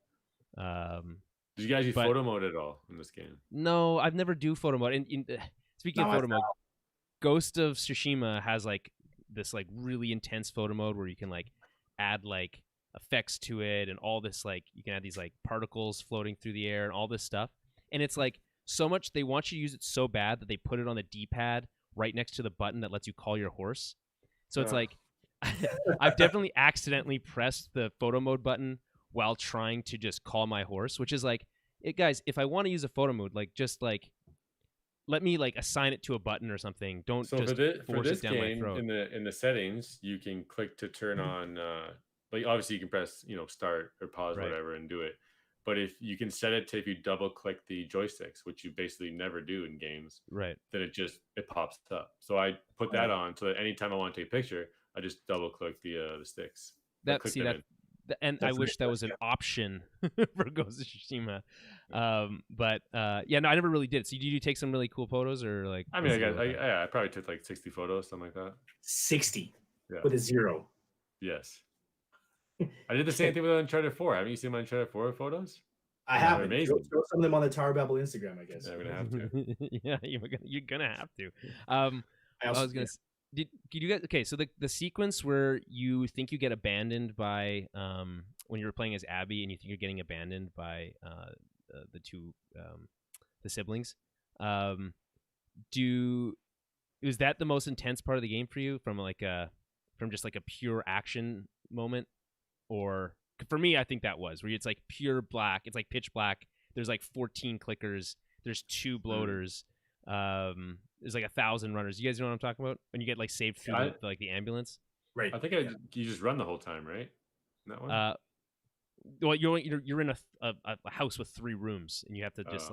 Did you guys use but- photo mode at all in this game? No, I've never do photo mode. And speaking of No, photo mode, Ghost of Tsushima has like this like really intense photo mode where you can like add like effects to it and all this, like you can add these like particles floating through the air and all this stuff. And it's like so much, they want you to use it so bad that they put it on the D-pad right next to the button that lets you call your horse. So it's like I've definitely accidentally pressed the photo mode button while trying to just call my horse, which is like, guys, if I want to use a photo mode, like just like let me like assign it to a button or something. Don't So just for force this it down my game, throat. in the settings, you can click to turn on. Like obviously, you can press start or pause Right. whatever and do it. But if you can set it to if you double click the joysticks, which you basically never do in games, Right. then it pops up. So I put that on so that anytime I want to take a picture, I just double click the sticks. And I wish that was an option for Ghost of Tsushima. But yeah, no, I never really did. So did you take some really cool photos or like? I mean, I probably took like 60 photos, something like that. 60 Yeah. with a 0. Yes. I did the same thing with Uncharted 4. Haven't you seen my Uncharted 4 photos? I haven't. Amazing. Throw some of them on the Tower Babble Instagram, I guess. Yeah, we're gonna have to. Yeah, you're gonna have to. I was gonna. Did you guys? Okay, so the sequence where you think you get abandoned by when you were playing as Abby and you think you're getting abandoned by the two the siblings. Was that the most intense part of the game for you from just like a pure action moment? Or for me, I think that was where it's like pure black. It's like pitch black. There's like 14 clickers. There's 2 bloaters. There's like 1,000 runners. You guys know what I'm talking about? When you get like saved through the ambulance. Right. I think you just run the whole time, right? That one. Well, you're in a house with 3 rooms, and you have to just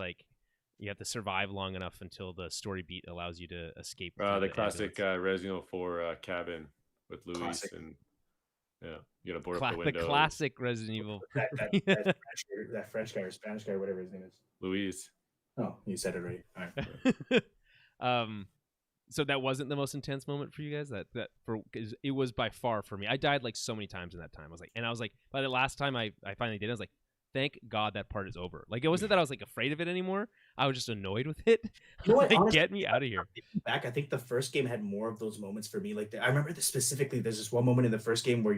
you have to survive long enough until the story beat allows you to escape. The classic Resident Evil 4 cabin with Luis Classic. and you gotta board up the window. The classic Resident Evil. that French guy or Spanish guy, whatever his name is. Luis. Oh, you said it right. All right. So that wasn't the most intense moment for you guys. Cause it was by far for me. I died like so many times in that time. I was like, by the last time I finally did, I was like, thank God that part is over. Like it wasn't that I was like afraid of it anymore. I was just annoyed with it. You know what, like, honestly, get me out of here. Back, I think the first game had more of those moments for me. Like I remember this specifically. There's this one moment in the first game where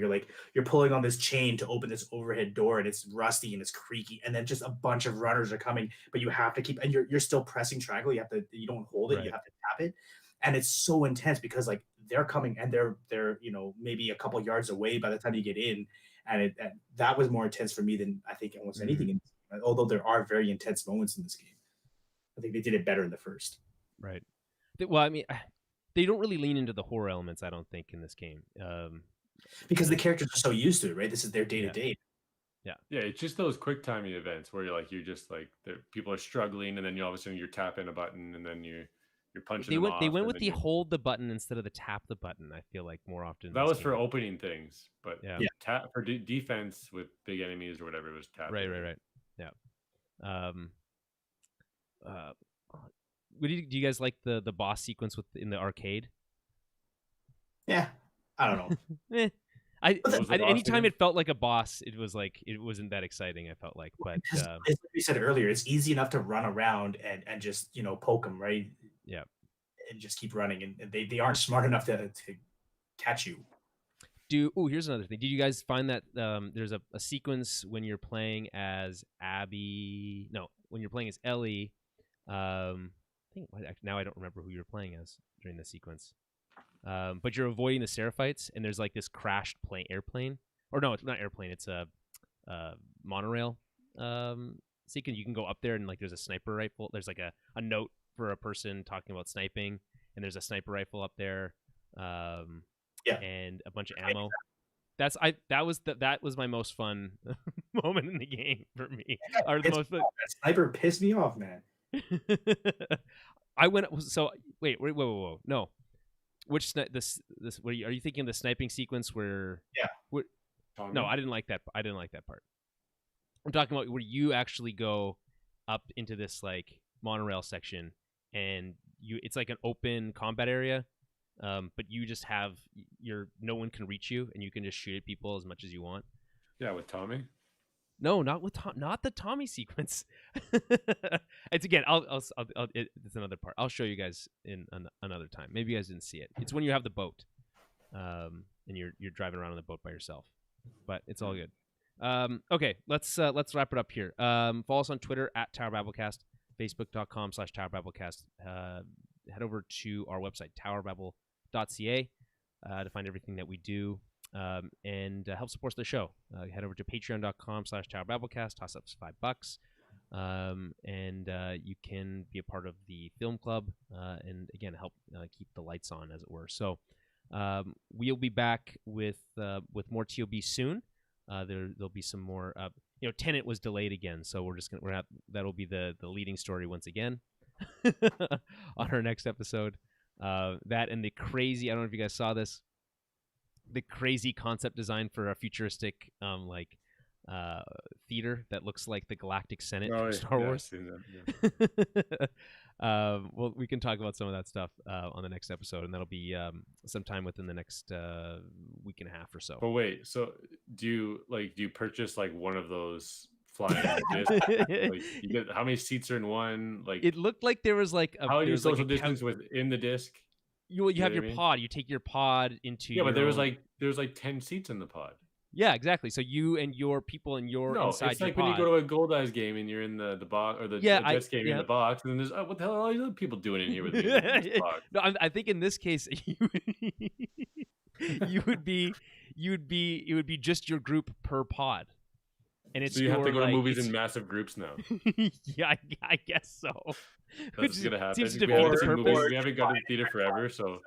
you're pulling on this chain to open this overhead door, and it's rusty and it's creaky, and then just a bunch of runners are coming, but you have to keep, and you're still pressing triangle. You don't hold it. Right. You have to tap it, and it's so intense because like they're coming and they're maybe a couple yards away by the time you get in, and that was more intense for me than I think almost anything. In this game. Although there are very intense moments in this game, I think they did it better in the first. Right. Well, I mean, they don't really lean into the horror elements, I don't think, in this game. Because the characters are so used to it, right? This is their day to day. Yeah, it's just those quick timing events where you're just like people are struggling, and then all of a sudden you're tapping a button, and then you're punching. They went with the hold the button instead of the tap the button. I feel like more often. That was for opening things, but yeah. For defense with big enemies or whatever, it was tap. Right. Yeah. Do you guys like the boss sequence in the arcade? Yeah, I don't know. Anytime it felt like a boss, it wasn't that exciting. I felt like, but as we said earlier, it's easy enough to run around and just poke them, right? Yeah, and just keep running, and they aren't smart enough to catch you. Here's another thing. Did you guys find that there's a sequence when you're playing as Abby? No, when you're playing as Ellie. Now I don't remember who you're playing as during the sequence. But you're avoiding the Seraphites, and there's like this crashed airplane. Or no, it's not airplane. It's a monorail sequence. You can go up there, and like there's a sniper rifle. There's like a note for a person talking about sniping, and there's a sniper rifle up there. And a bunch of ammo. That was my most fun moment in the game for me. That sniper pissed me off, man. I went so wait, whoa. No. Which are you thinking of the sniping sequence where Tommy? No, I didn't like that. I didn't like that part. I'm talking about where you actually go up into this like monorail section, and it's like an open combat area, but you just have no one can reach you, and you can just shoot at people as much as you want. Yeah, with Tommy. No, not the Tommy sequence. It's again. It's another part. I'll show you guys in another time. Maybe you guys didn't see it. It's when you have the boat, and you're driving around on the boat by yourself. But it's all good. Okay, let's wrap it up here. Follow us on Twitter at TowerBabbleCast, Facebook.com/TowerBabbleCast. Head over to our website towerbabble.ca to find everything that we do. And help support the show. Head over to patreon.com/TowerBabbleCast. Toss up $5, and you can be a part of the film club, and again help keep the lights on, as it were. So we'll be back with more ToB soon. There'll be some more. Tenet was delayed again, so that'll be the leading story once again on our next episode. That and the crazy. I don't know if you guys saw this. The crazy concept design for a futuristic theater that looks like the Galactic Senate from Star Wars. Well, we can talk about some of that stuff on the next episode, and that'll be sometime within the next week and a half or so. But wait, so do you purchase like one of those flying discs? Like, you get, how many seats are in one? Like, it looked like there was like how do you social distance within the disc? You have your pod. You take your pod into but there was like 10 seats in the pod. Yeah, exactly. So you and your people and inside your pod. It's like when you go to a Gold-Eyes game and you're in the box, or the Jets game in the box, and then there's what the hell are all these other people doing in here with me? No, I think in this case it would be just your group per pod. And it's so you have to go to movies in massive groups now. Yeah, I guess so. That's gonna happen. Seems to we haven't gone to the theater forever, so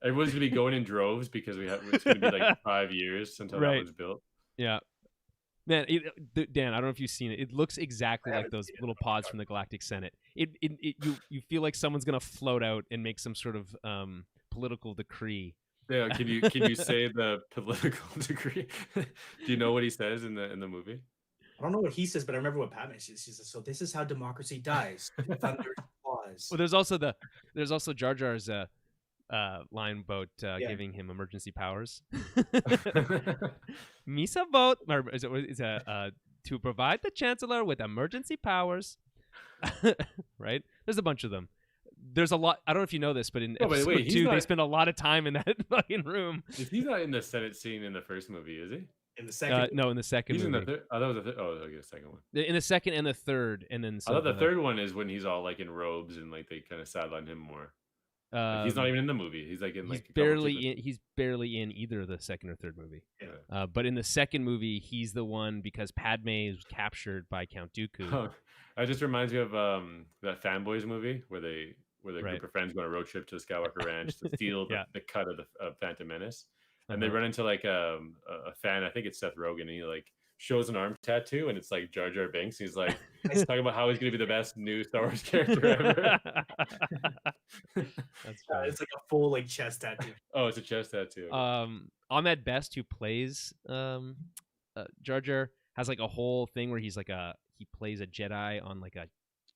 everyone's gonna be going in droves because it's gonna be like 5 years until that one's built. Yeah, man. Dan, I don't know if you've seen it. It looks exactly like those little pods from the Galactic Senate. You feel like someone's gonna float out and make some sort of political decree. Yeah, can you say the political decree? Do you know what he says in the movie? I don't know what he says, but I remember what Padme says. She says, "So this is how democracy dies." Thunder applause. Well, there's also Jar Jar's line about giving him emergency powers. Misa vote, or is it to provide the Chancellor with emergency powers. Right? There's a bunch of them. There's a lot. I don't know if you know this, but in episode 2, they spend a lot of time in that fucking room. He's not in the Senate scene in the first movie, is he? In the second, no, in the second. He's movie. in the third. Oh, that was the third. Oh, okay, the second one. In the second and the third, and then I thought the third one is when he's all like in robes and like they kind of sideline him more. He's not even in the movie. He's like in he's barely in either of the second or third movie. Yeah. But in the second movie, he's the one because Padme is captured by Count Dooku. Oh, that just reminds me of that Fanboys movie where the group of friends go on a road trip to the Skywalker Ranch to steal the cut of the Phantom Menace, and they run into like a fan. I think it's Seth Rogen, and he like shows an arm tattoo, and it's like Jar Jar Binks. He's like he's talking about how he's going to be the best new Star Wars character ever. That's funny. It's like a full like chest tattoo. Oh, it's a chest tattoo. Ahmed Best, who plays Jar Jar, has like a whole thing where he plays a Jedi on like a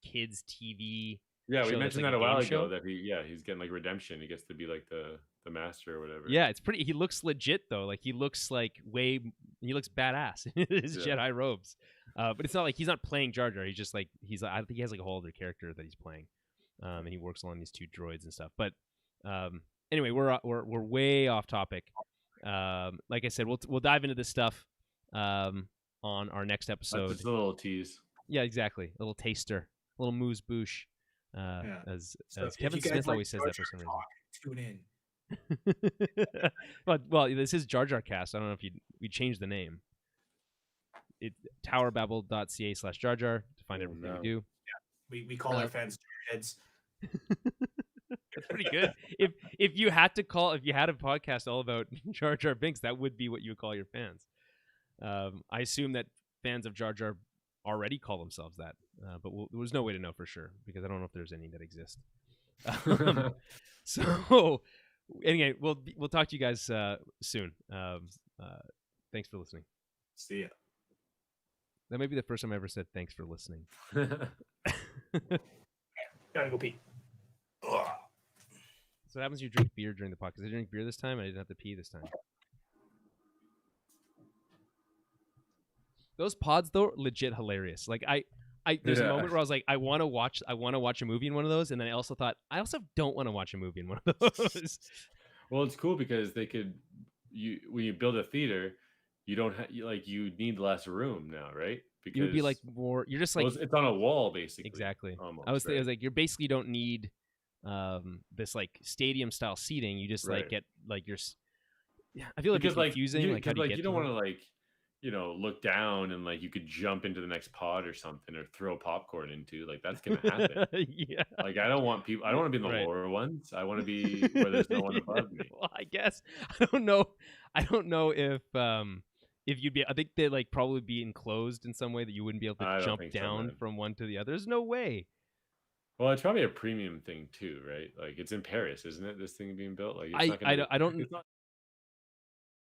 kids TV. Yeah, we mentioned that a while ago that he's getting like redemption. He gets to be like the master or whatever. Yeah, it's pretty. He looks legit though. Like he looks badass in his Jedi robes. But it's not like he's not playing Jar Jar. He's just like I think he has like a whole other character that he's playing, and he works along these two droids and stuff. But anyway, we're way off topic. Like I said, we'll dive into this stuff on our next episode. That's just a little tease. Yeah, exactly. A little taster, a little moose bouche. As Kevin Smith always says that for some reason. Tune in. well, this is Jar Jar Cast. I don't know if we changed the name. towerbabble.ca/Jar Jar to find everything we do. Yeah, we call our fans heads. That's pretty good. If you had a podcast all about Jar Jar Binks, that would be what you would call your fans. I assume that fans of Jar Jar already call themselves that, but there's no way to know for sure because I don't know if there's any that exist. So anyway, we'll talk to you guys soon. Thanks for listening. See ya. That may be the first time I ever said thanks for listening. Gotta go pee. Ugh. So what happens if you drink beer during the podcast? I drink beer this time, and I didn't have to pee this time. Those pods though are legit hilarious. Like there's a moment where I was like, I want to watch a movie in one of those, and then I also thought I also don't want to watch a movie in one of those. Well, it's cool because when you build a theater, you don't you need less room now, right? Because you would be like more. You're just like it's on a wall basically. Exactly. Almost, I was like, you basically don't need this like stadium style seating. You just like get like your. Yeah, I feel like it's confusing. Like how do you get? You don't want to like, look down and like you could jump into the next pod or something or throw popcorn into, like that's gonna happen. Yeah. Like I don't want to be in the lower ones. I want to be where there's no one above me. Well, I guess I don't know if you'd be. I think they'd like probably be enclosed in some way that you wouldn't be able to jump down from one to the other. There's no way. Well, it's probably a premium thing too, right? Like it's in Paris, isn't it? This thing being built. Like it's I don't. It's not